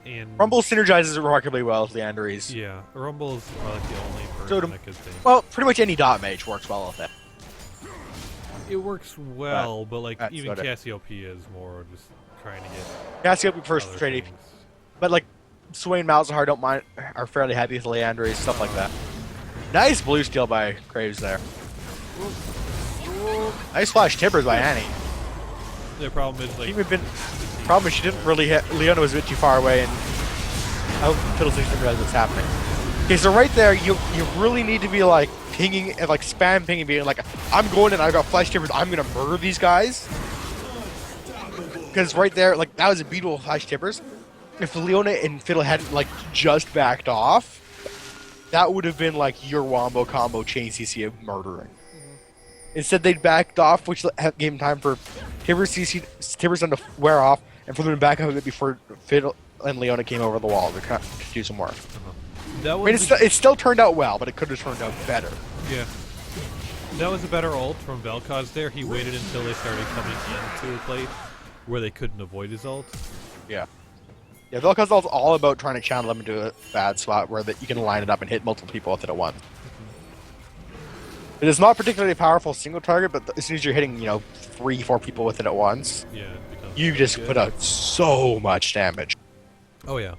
and Rumble synergizes remarkably well with Leandry's. Yeah, Rumble's like the only person So that could think. Well, pretty much any dot mage works well with it. It works well, but like that's even what it- Cassiopeia is more just trying to get Cassiopeia first other straight AP. things. But like Swain Malzahar don't mind are fairly happy with Leandry's, stuff like that. Nice blue steal by Graves there. Nice flash tippers by Annie. The problem is like Even been problem is she didn't really hit Leona was a bit too far away and I hope Fiddlesticks didn't realize what's happening. Okay, so right there you really need to be like pinging and like spam pinging being like I'm going and I got flash tippers, I'm gonna murder these guys. Because right there, like that was a beautiful flash tippers. If Leona and Fiddle hadn't like just backed off, that would have been like your wombo combo chain CC of murdering. Instead, they backed off, which gave him time for Tibbers to wear off, and for them to back up a bit before Fiddle and Leona came over the wall to do some work. that I was mean, it still turned out well, but it could have turned out better. yeah. That was a better ult from Vel'Koz there. He waited until they started coming into a plate where they couldn't avoid his ult. Yeah. Yeah, Vel'Koz's ult's all about trying to channel them into a bad spot where you can line it up and hit multiple people with it at once. It is not particularly a powerful single target, but as soon as you're hitting, 3, 4 people with it at once, Yeah, it becomes you just good. put out so much damage. Oh yeah.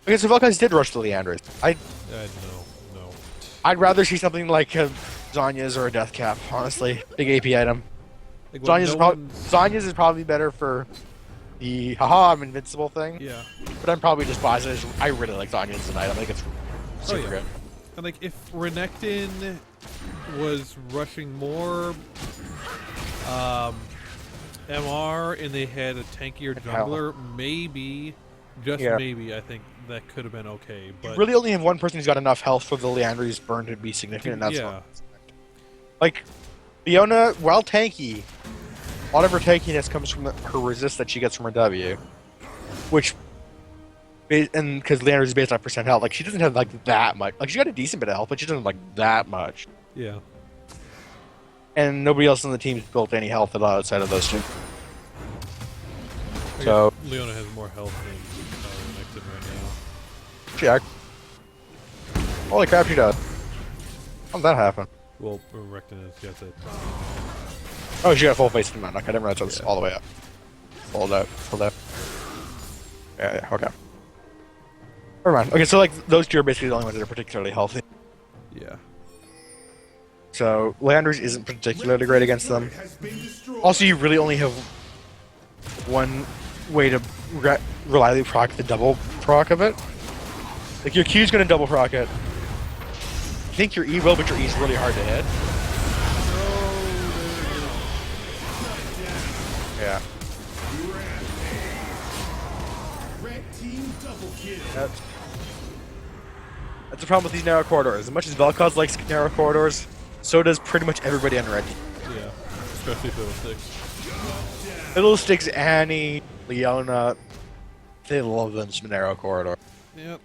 Okay, so Vel'Koz did rush the Leandris. No. I'd rather see something like a Zanya's or a Death Cap, honestly. Big AP item. Like, when Zanya's is probably better for the haha, I'm invincible thing. Yeah. But I'm probably just biased. I really like Zanya's as an item. I think it's super yeah. good. And like if Renekton was rushing more MR and they had a tankier jungler, maybe, just maybe, I think that could have been okay. But You really only have one person who's got enough health for the Leandry's burn to be significant, and that's yeah. like Leona, while tanky, a lot of her tankiness comes from her resist that she gets from her W, which, and because Leandry's is based on percent health, like she doesn't have like that much. Like she got a decent bit of health, but she doesn't have, like that much. Yeah. And nobody else on the team's built any health at all outside of those two. I So guess Leona has more health than Renekton right now. check. Holy crap, she does. How did that happen? Well, Renekton has got that. Oh, she got full face command. Okay, I didn't realize that was all the way up. Hold up. Yeah, okay. Never mind. Okay, so like those two are basically the only ones that are particularly healthy. Yeah. So Leanders isn't particularly great against them. Also, you really only have one way to reliably proc the double proc of it. Like your Q's gonna double proc it. You think your E will, but your E is really hard to hit. Yeah. That's the problem with these narrow corridors. As much as Vel'Koz likes narrow corridors, so does pretty much everybody on Red Team. Yeah. Especially Fiddlesticks. Fiddlesticks, Annie, Leona, they love them some narrow corridor. Yep.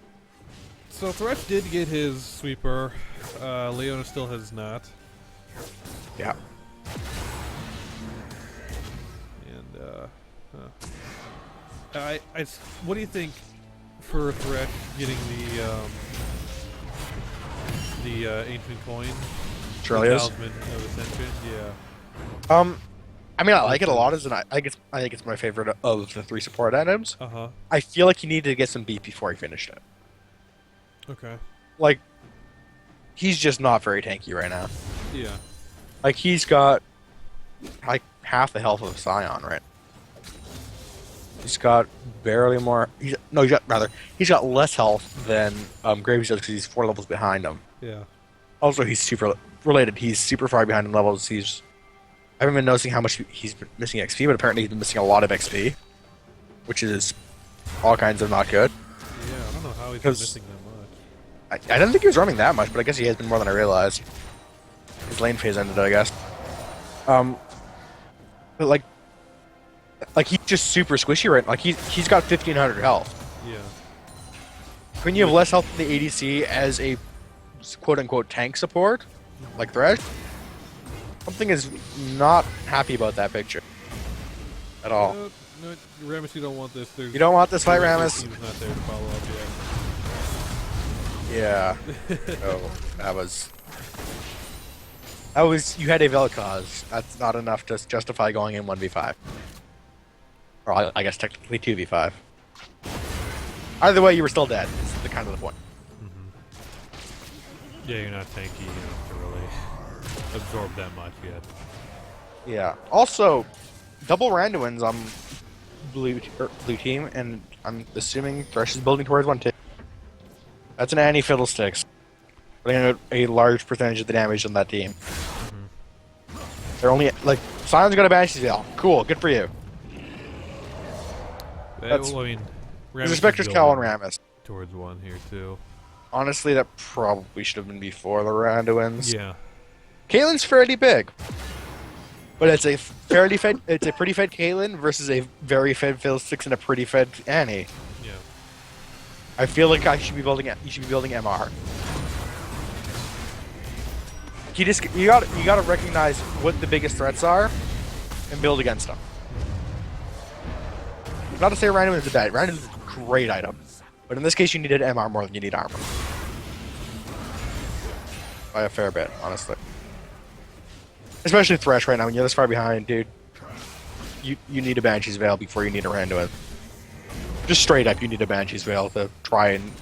So Thresh did get his sweeper. Leona still has not. Yeah. And what do you think for Thresh getting the ancient coin? Surely the is. Talisman of Ascension? Yeah. I mean, I like it a lot. I think it's my favorite of the 3 support items. Uh-huh. I feel like he needed to get some beat before he finished it. Okay. Like, he's just not very tanky right now. Yeah. Like, he's got like half the health of Scion, right? He's got barely more. He's got less health than Graves does because he's 4 levels behind him. Yeah. Also, he's super related. He's super far behind in levels. I haven't been noticing how much he's been missing XP, but apparently he's been missing a lot of XP, which is all kinds of not good. Yeah, I don't know how he's been missing that much. I didn't think he was roaming that much, but I guess he has been more than I realized. His lane phase ended, I guess. But like he's just super squishy right now. Like he's got 1500 health. Yeah. When you have less health than the ADC as a quote unquote tank support, like Thresh, something is not happy about that picture at all. No, Rammus, you don't want this. You don't want this fight, Rammus. He's not there to follow up yet. Yeah. Oh, that was. You had a Vel'Koz. That's not enough to justify going in 1v5. Or I guess technically 2v5. Either way, you were still dead. Is the kind of the point. Yeah, you're not tanky enough to really absorb that much yet. Yeah. Also, double Randuin's on blue team, and I'm assuming Thresh is building towards one too. That's an anti-fiddlesticks. Putting out a large percentage of the damage on that team. They're only like Sion's got a Banshee's Veil. Cool, good for you. That's- Well, I mean, There's Rammus a Spectre's is Cowl and building Rammus. towards one here too. Honestly, that probably should have been before the Randuins. Yeah. Caitlyn's fairly big. But it's a pretty fed Caitlyn versus a very fed Fiddlesticks and a pretty fed Annie. Yeah. I feel like you should be building MR. You gotta recognize what the biggest threats are and build against them. Not to say Random is bad. Random is a great item. But in this case you needed MR more than you need armor. By a fair bit, honestly. Especially Thresh right now, when you're this far behind, dude. You need a Banshee's Veil before you need a Randuin. Just straight up, you need a Banshee's Veil to try and,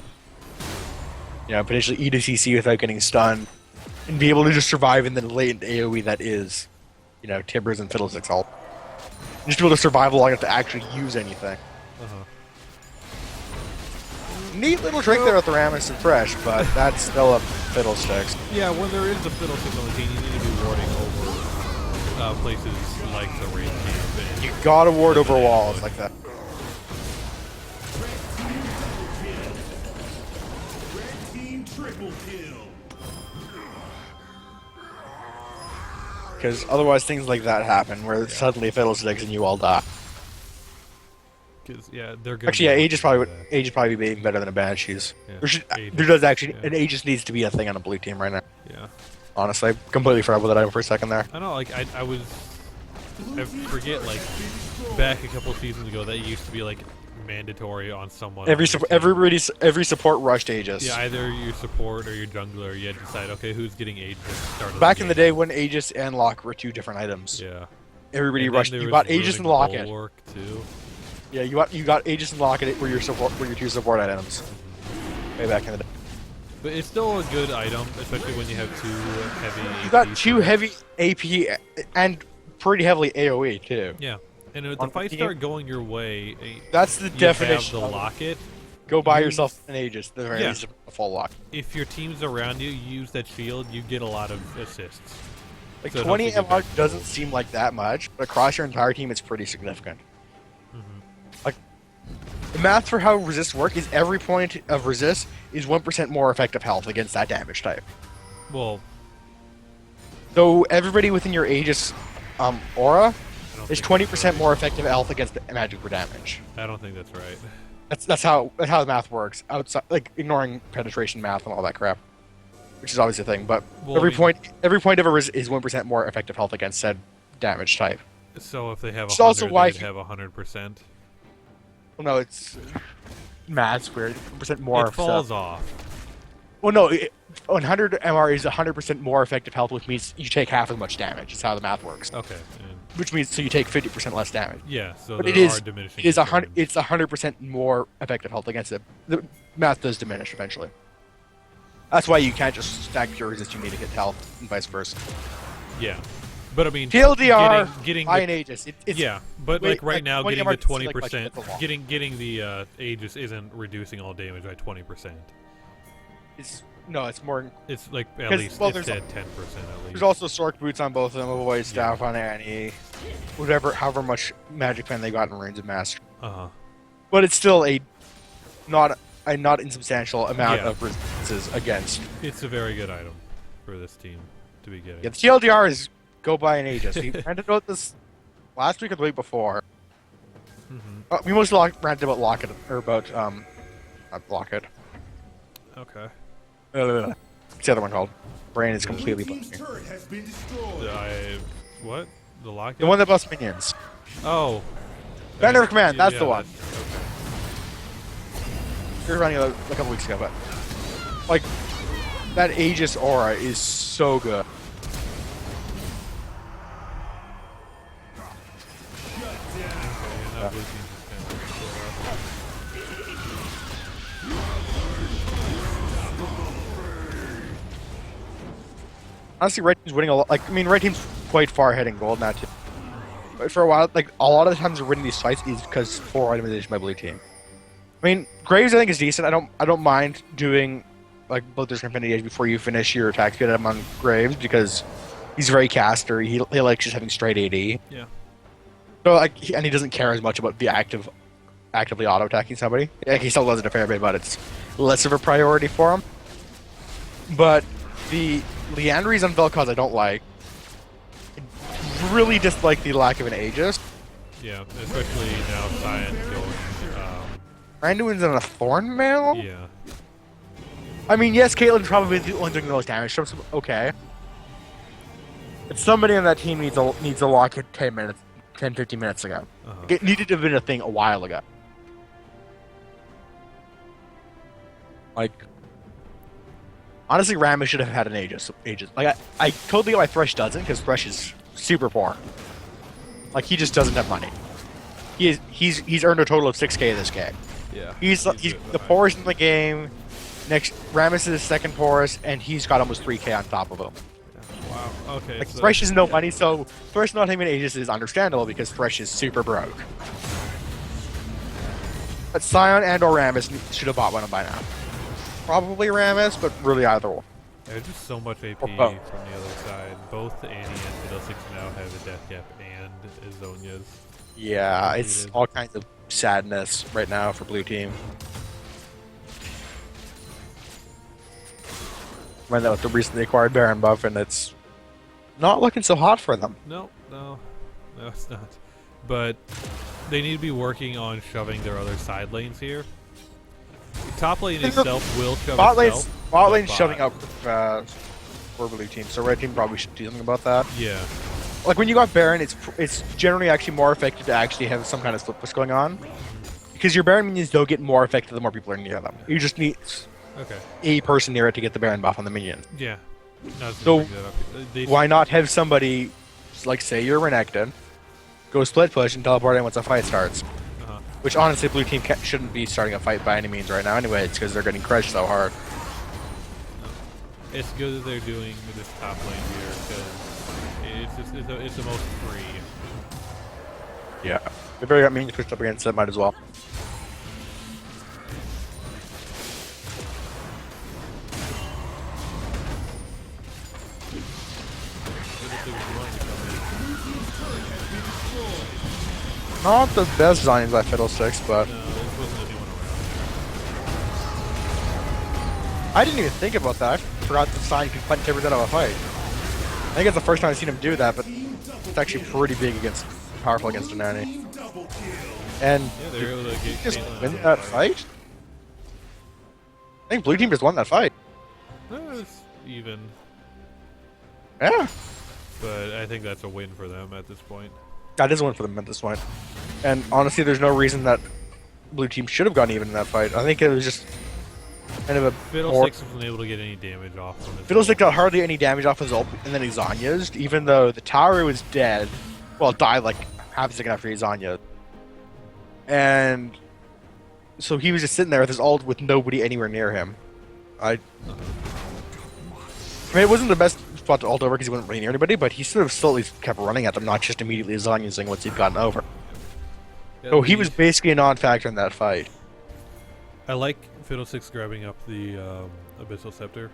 potentially eat a CC without getting stunned, and be able to just survive in the latent AoE that is, Tibbers and Fiddlesticks ult. Just be able to survive long enough to actually use anything. Uh-huh. Neat little trick there with the Rammus and Thresh, but that's still a Fiddlesticks. Yeah, when there is a Fiddlesticks on the team, you need to be warding over places like the raid camp. And You gotta ward over walls like that. Red team triple kill. Because otherwise things like that happen, where suddenly Fiddlesticks and you all die. Because they're good. Actually, yeah, Aegis probably be better than a Banshees. Yeah, There does actually, yeah. an Aegis needs to be a thing on a blue team right now. Yeah. Honestly, I completely forgot about that item for a second there. I know, like, I forget, like, back a couple seasons ago, that used to be, like, mandatory on someone. Every on your team. every support rushed Aegis. Yeah, either your support or your jungler, you had to decide, okay, who's getting Aegis at the start of Back the in the game. day when Aegis and Lock were 2 different items. Yeah. Everybody And then rushed. there You was got Aegis and Ruined Locket. Bulwark, too. Yeah, you got Aegis and Locket were your 2 support items. Way back in the day. But it's still a good item, especially when you have 2 heavy You got AP 2 heavy AP and pretty heavily AoE too. Yeah. And if the On fights team- start going your way, That's the you definition. have of- the locket. Go buy Use- yourself an Aegis. The very Yeah. least a full lock. If your team's around you, use that shield, you get a lot of assists. Like So it 20 helps you get MR back to doesn't goals. seem like that much, but across your entire team, it's pretty significant. Like the math for how resists work is every point of resist is 1% more effective health against that damage type. Well, So everybody within your Aegis aura don't It's think 20% that's more effective health against magic for damage. right. I don't think that's right. That's how the math works. Outside, like ignoring penetration math and all that crap, which is obviously a thing. But Well, I mean- every point of a is 1% more effective health against said damage type. So if they have It's also 100, why they'd he- have 100%. Well, no, it's math's weird. 1% more. It falls off. Well, no, 100 MR is 100% more effective health, which means you take half as much damage. Is how the math works. Okay. Which means so you take 50% less damage. Yeah. So But there it is are diminishing. it is returns. it's 100% more effective health against it. The math does diminish eventually. That's why you can't just stack pure resist. You need to hit health and vice versa. Yeah. But I mean, TLDR getting by the- an Aegis. It's yeah, but wait, like right like now, 20 getting the MR like 20%, it's a lot. getting the Aegis isn't reducing all damage by 20%. it's more. It's like at 'Cause, least well, it's there's at 10% at least. There's also Sork boots on both of them, avoid staff on Annie, however much magic pen they got in Reigns of Master. Uh-huh. But it's still a not insubstantial amount Yeah. of resistances against. It's a very good item for this team to be getting. Yeah, the TLDR is go buy an Aegis. We ranted about this last week or the week before. Mm-hmm. We mostly ranted about Locket or about not Locket. Okay. What's the other one called? Brain is Blue completely team's blanking. turret has been destroyed. What? The locket? The one that busts minions. Oh. Banner of Command, that's the one. Okay. We were running a couple weeks ago, but like that Aegis aura is so good. Yeah, now blue team's just kind of Honestly, red team's winning a lot. Like, I mean, red team's quite far ahead in gold now too. But for a while, like a lot of the times we're winning these fights is because poor itemization by blue team. I mean, Graves I think is decent. I don't mind doing like both this Infinity Age before you finish your attack speed on Graves because he's very caster. He likes just having straight AD. Yeah. So like, and he doesn't care as much about the actively auto attacking somebody. Like, he still does it a fair bit, but it's less of a priority for him. But the Leandries on Vel'Koz I don't like. I really dislike the lack of an Aegis. Yeah, especially now Cyan going. Randuin's on a Thorn Mail? Yeah. I mean, yes, Caitlyn's probably the one doing the most damage. So okay. But somebody on that team needs a lock at 10, 15 minutes ago. Uh-huh. It needed to have been a thing a while ago. Like, honestly, Rammus should have had an Aegis. Like, I totally get why Thresh doesn't, because Thresh is super poor. Like, he just doesn't have money. He's earned a total of 6k this game. Yeah. He's the poorest in the game. Next, Rammus is the second poorest, and he's got almost 3k on top of him. Wow. Okay. Like, so, Thresh has no money, so Thresh not having an Aegis is understandable because Thresh is super broke. But Scion and or Rammus should have bought one by now. Probably Rammus, but really either one. There's just so much AP Or from both. the other side. Both Annie and Fiddlesticks now have a death cap and Azonia's. Yeah, it's Completed. all kinds of sadness right now for blue team. Went out with the recently acquired Baron buff, and it's not looking so hot for them. No, it's not. But they need to be working on shoving their other side lanes here. Top lane itself will shove Bot itself. lane's but shoving up for blue team, so red team probably should do something about that. Yeah. Like when you got Baron, it's generally actually more effective to actually have some kind of split push going on, because your Baron minions don't get more effective the more people are near them. You just need Okay. a person near it to get the Baron buff on the minion. Yeah. I was So, gonna bring that up. They Why not have somebody, like say you're Renekton, go split push and teleport in once a fight starts? uh Which honestly, blue team shouldn't be starting a fight by any means right now anyway. It's because they're getting crushed so hard. It's good that they're doing this top lane here because it's the most free. Yeah. If they got minions pushed up against it, might as well. Not the best designs by Fiddlesticks, but No, there wasn't anyone around. I didn't even think about that. I forgot the sign can punch everything out of a fight. I think it's the first time I've seen him do that, but it's actually pretty big against powerful against an Annie. Team double kill. And Yeah, they were able to get just Caitlyn win out that of the fight? I think blue team just won that fight. It's even, Yeah. but I think that's a win for them at this point. That is one for them at this point. And honestly, there's no reason that blue team should have gone even in that fight. I think it was just kind of a Fiddlesticks wasn't able to get any damage off from his Fiddlestick ult. got hardly any damage off his ult, and then he Zanya'd, even though the tower was dead. Well, it died like half a second after he Zanya'd. And so he was just sitting there with his ult with nobody anywhere near him. I mean, it wasn't the best spot to ult over because he wasn't really near anybody, but he sort of slowly kept running at them, not just immediately Zanya'ing once he'd gotten over. Yeah, So he was basically a non-factor in that fight. I like Fiddlesticks grabbing up the Abyssal Scepter.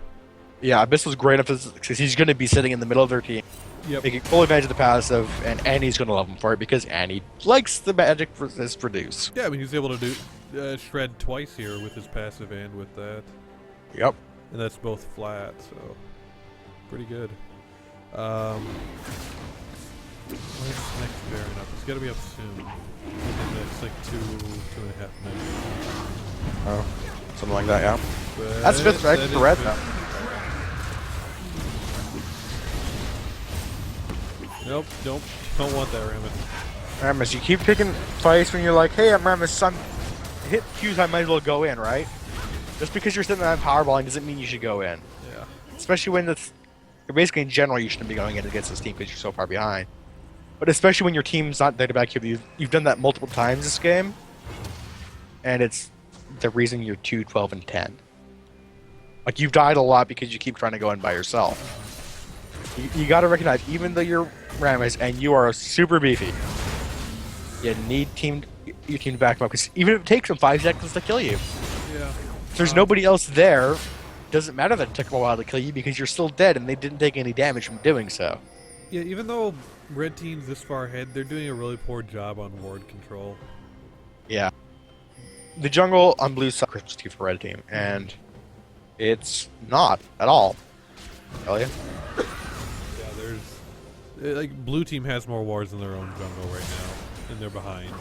Yeah, Abyss was great because he's going to be sitting in the middle of their team, Yep. taking full advantage of the passive, and Annie's going to love him for it because Annie likes the magic resist produce. Yeah, I mean, he's able to do shred twice here with his passive and with that. Yep. And that's both flat, so pretty good. When's the next Baron up? It's got to be up soon. Within the next like 2.5 minutes. Oh, something like that, yeah. But That's fifth right that for is red, fifth. though. Nope, don't want that Rammus. Rammus, you keep picking fights when you're like, hey, I'm Rammus, hit Q's, I might as well go in, right? Just because you're sitting there on powerballing doesn't mean you should go in. Yeah. Especially when you're basically in general, you shouldn't be going in against this team because you're so far behind. But especially when your team's not there to back you, you've done that multiple times this game, and it's the reason you're 2, 12, and 10. Like, you've died a lot because you keep trying to go in by yourself. You got to recognize, even though you're Rammus and you are super beefy, you need your team to back them up, because even if it takes them 5 seconds to kill you, Yeah. if there's nobody else there, doesn't matter that it took them a while to kill you because you're still dead and they didn't take any damage from doing so. Yeah, even though red team's this far ahead, they're doing a really poor job on ward control. Yeah. The jungle on blue side Christmas tree for red team, and it's not at all. Tell you. Yeah, there's like blue team has more wards in their own jungle right now, and they're behind.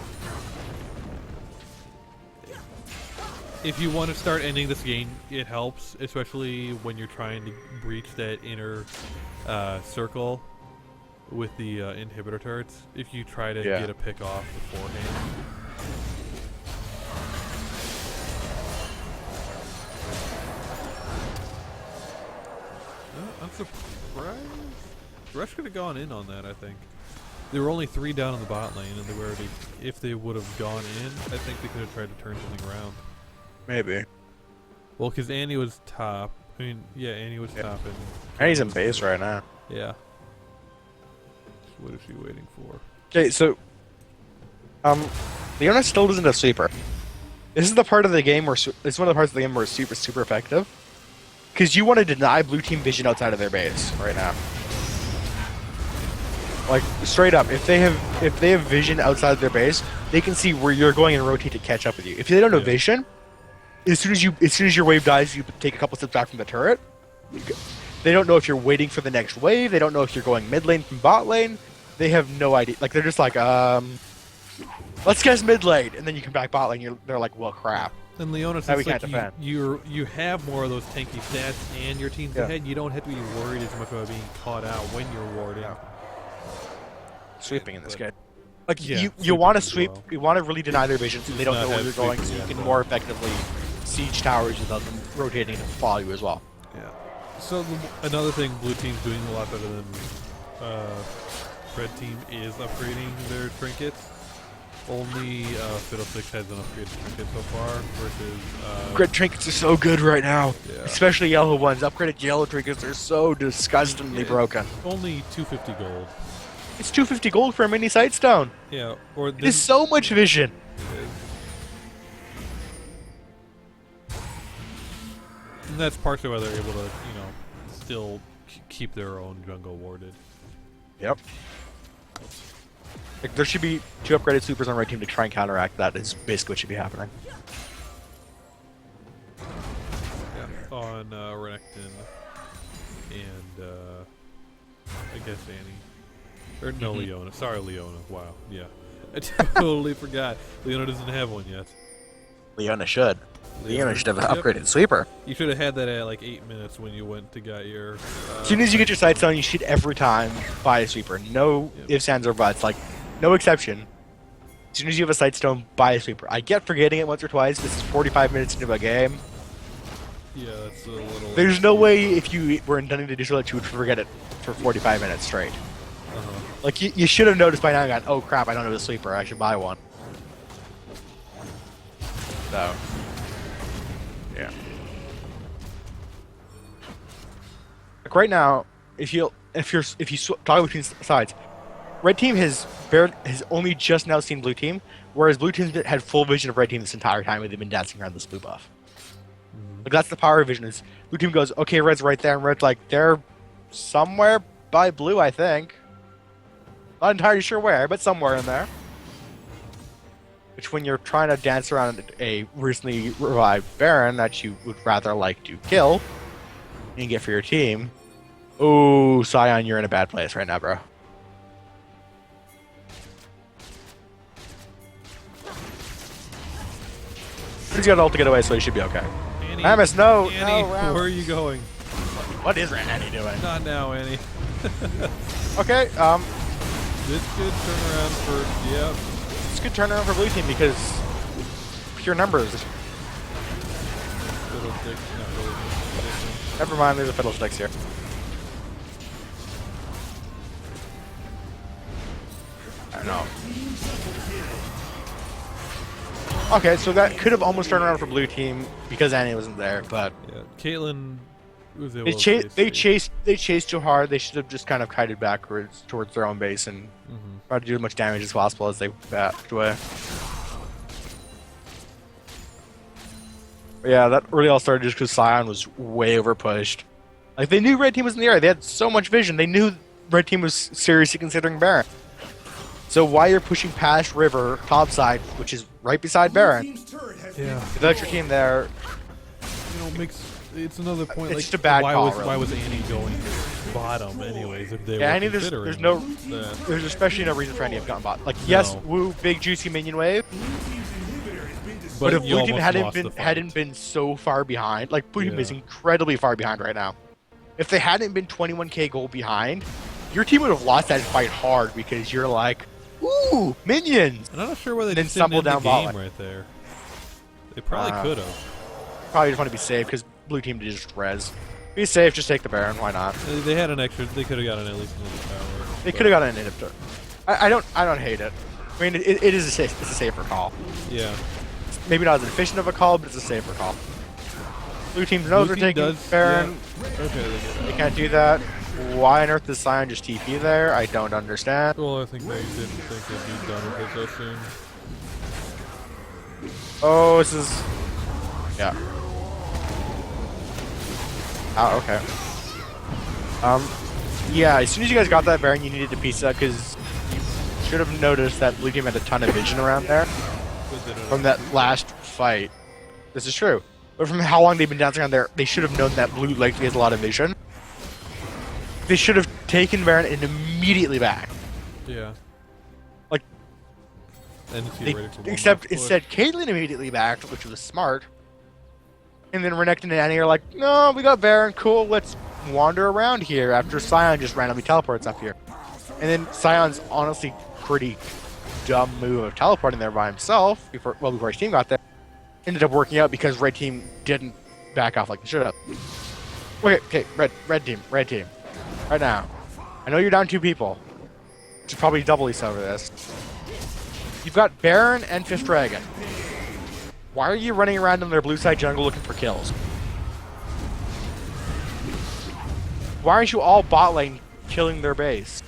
If you want to start ending this game, it helps, especially when you're trying to breach that inner circle with the inhibitor turrets. If you try to get a pick off beforehand. I'm surprised. Rush could have gone in on that, I think. There were only 3 down in the bot lane, and they were already, if they would have gone in, I think they could have tried to turn something around. Maybe. Well, because Annie was top. I mean, yeah, Annie was top. And he's in base right now. Yeah. What is she waiting for? Okay, so Leona still isn't a sweeper. This is the part of the game where this is one of the parts of the game where it's super effective. Because you want to deny blue team vision outside of their base right now. Like, straight up, if they have vision outside of their base, they can see where you're going and rotate to catch up with you. If they don't have vision, as soon as your wave dies, you take a couple steps back from the turret. They don't know if you're waiting for the next wave. They don't know if you're going mid lane from bot lane. They have no idea. Like, they're just like, let's guess mid lane, and then you come back bot lane. They're like, well, crap. And Leona, Now we since can't like defend. you have more of those tanky stats and your team's ahead, you don't have to be worried as much about being caught out when you're warding. Sweeping in this game. Like, Yeah, you want to sweeping as sweep, well. you want to really deny their vision so they don't not know where have you're going, so sweeping you yet, can though. more effectively siege towers without them rotating to follow you as well. Yeah. So another thing blue team's doing a lot better than red team is upgrading their trinkets. Only Fiddlesticks has an upgraded trinket so far versus Grid trinkets are so good right now, Yeah. especially yellow ones. Upgraded yellow trinkets are so disgustingly broken. only 250 gold. It's 250 gold for a mini sightstone. Yeah, or It is so much vision. and that's partially why they're able to, still keep their own jungle warded. Yep. Like, there should be 2 upgraded supers on red team to try and counteract that. Is basically what should be happening. Yeah, on Renekton and I guess Annie. Or no, Leona. Sorry, Leona. Wow. Yeah. I totally forgot. Leona doesn't have one yet. Leona should. Leona should have an Yep. upgraded sweeper. You should have had that at like 8 minutes when you went to get your. As soon as you get your sights on, you should every time buy a sweeper. No ifs, ands, or buts. Like, no exception. As soon as you have a sight stone, buy a sweeper. I get forgetting it once or twice. This is 45 minutes into a game. Yeah, that's a little. There's no way if you were intending to do so that you would forget it for 45 minutes straight. Like, you should have noticed by now and gone, oh crap, I don't have a sweeper, I should buy one. So, yeah. Like right now, if you toggle between sides, red team has only just now seen blue team, whereas blue team had full vision of red team this entire time and they've been dancing around this blue buff. Like that's the power of vision is blue team goes, okay, red's right there, and red's like, they're somewhere by blue, I think. Not entirely sure where, but somewhere in there. Which when you're trying to dance around a recently revived Baron that you would rather like to kill and get for your team, ooh, Scion, you're in a bad place right now, bro. He's got ult to get away, so he should be okay. Annie, Ramus, no, Annie, no, Ram. where are you going? What is Annie doing? Not now, Annie. Okay, This good turnaround for yep. it's a good turnaround for blue team because pure numbers. Fiddlestick, not really. Never mind, there's a fiddlesticks here. I know. Okay, so that could have almost turned around for blue team because Annie wasn't there, but Yeah, Caitlyn was able they to chased too hard. They should have just kind of kited backwards towards their own base and tried to do as much damage as possible as they backed away. But yeah, that really all started just because Scion was way overpushed. Like they knew red team was in the area. They had so much vision. They knew red team was seriously considering Baron. So while you're pushing past River topside, which is right beside Baron, Yeah. without your team there, It's another point. It's like just a bad why call, was really. why was Annie going bottom anyways? If they yeah, were Annie, considering there's no, that. there's especially no reason for Annie to have gotten bot. Like yes, No. woo, big juicy minion wave. But if you blue team almost hadn't lost the been fight. so far behind, like blue team is Yeah. incredibly far behind right now. If they hadn't been 21k gold behind, your team would have lost that fight hard because you're like, ooh, minions. And I'm not sure whether they then just didn't stumble end the down bot game lane. right there. They probably could have. Probably just want to be safe because blue team did just res. Be safe, just take the Baron. Why not? They had an extra. They could have gotten at least another tower. They could have gotten an inhibitor. I don't hate it. I mean, it is it's a safer call. Yeah. Maybe not as efficient of a call, but it's a safer call. Blue team knows Blue they're team taking does, Baron. yeah. Okay, they get They it. can't do that. Why on earth does Scion just TP there? I don't understand. Well, I think they didn't think they'd be done with it so soon. Oh, this is... Yeah. Oh, okay. Yeah, as soon as you guys got that Baron, you needed to piece that because you should have noticed that blue team had a ton of vision around there But they don't from that last fight. This is true. But from how long they've been dancing around there, they should have known that blue likely has a lot of vision. They should have taken Baron and immediately back. Yeah. Like, And if they, you're ready for one except last push. instead, Caitlyn immediately backed, which was smart. And then Renekton and Annie are like, no, we got Baron, cool, let's wander around here after Scion just randomly teleports up here. And then Scion's honestly pretty dumb move of teleporting there by himself before his team got there. Ended up working out because red team didn't back off like they should have. Okay, red team. Right now. I know you're down 2 people. Which is probably doubly so for this. You've got Baron and Fifth Dragon. Why are you running around in their blue side jungle looking for kills? Why aren't you all bot lane killing their base?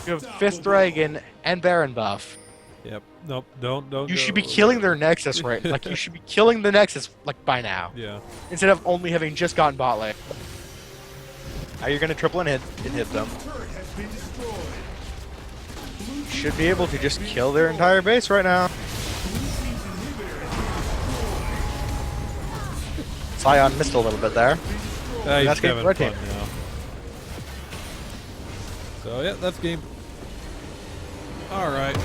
You have Fifth Dragon and Baron buff. Yep. Nope. Don't. You go. should be killing their Nexus, right? Like, you should be killing the Nexus, like, by now. Yeah. Instead of only having just gotten bot lane. Now you're gonna triple and hit them. You should be able to just kill their entire base right now. Scion missed a little bit there. He's That's game having red fun team. now. So yeah, that's game. All right.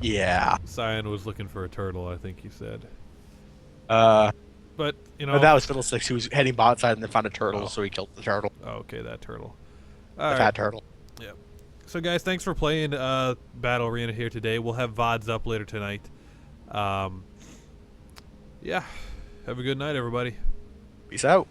Yeah. Cyan was looking for a turtle, I think he said. Uh, But, you but know. that was Fiddlesticks. He was heading bot side and then found a turtle, Oh. so he killed the turtle, Okay, that turtle. the All right. fat turtle. Yeah. So, guys, thanks for playing Battle Arena here today. We'll have VODs up later tonight. Yeah. Have a good night, everybody. Peace out.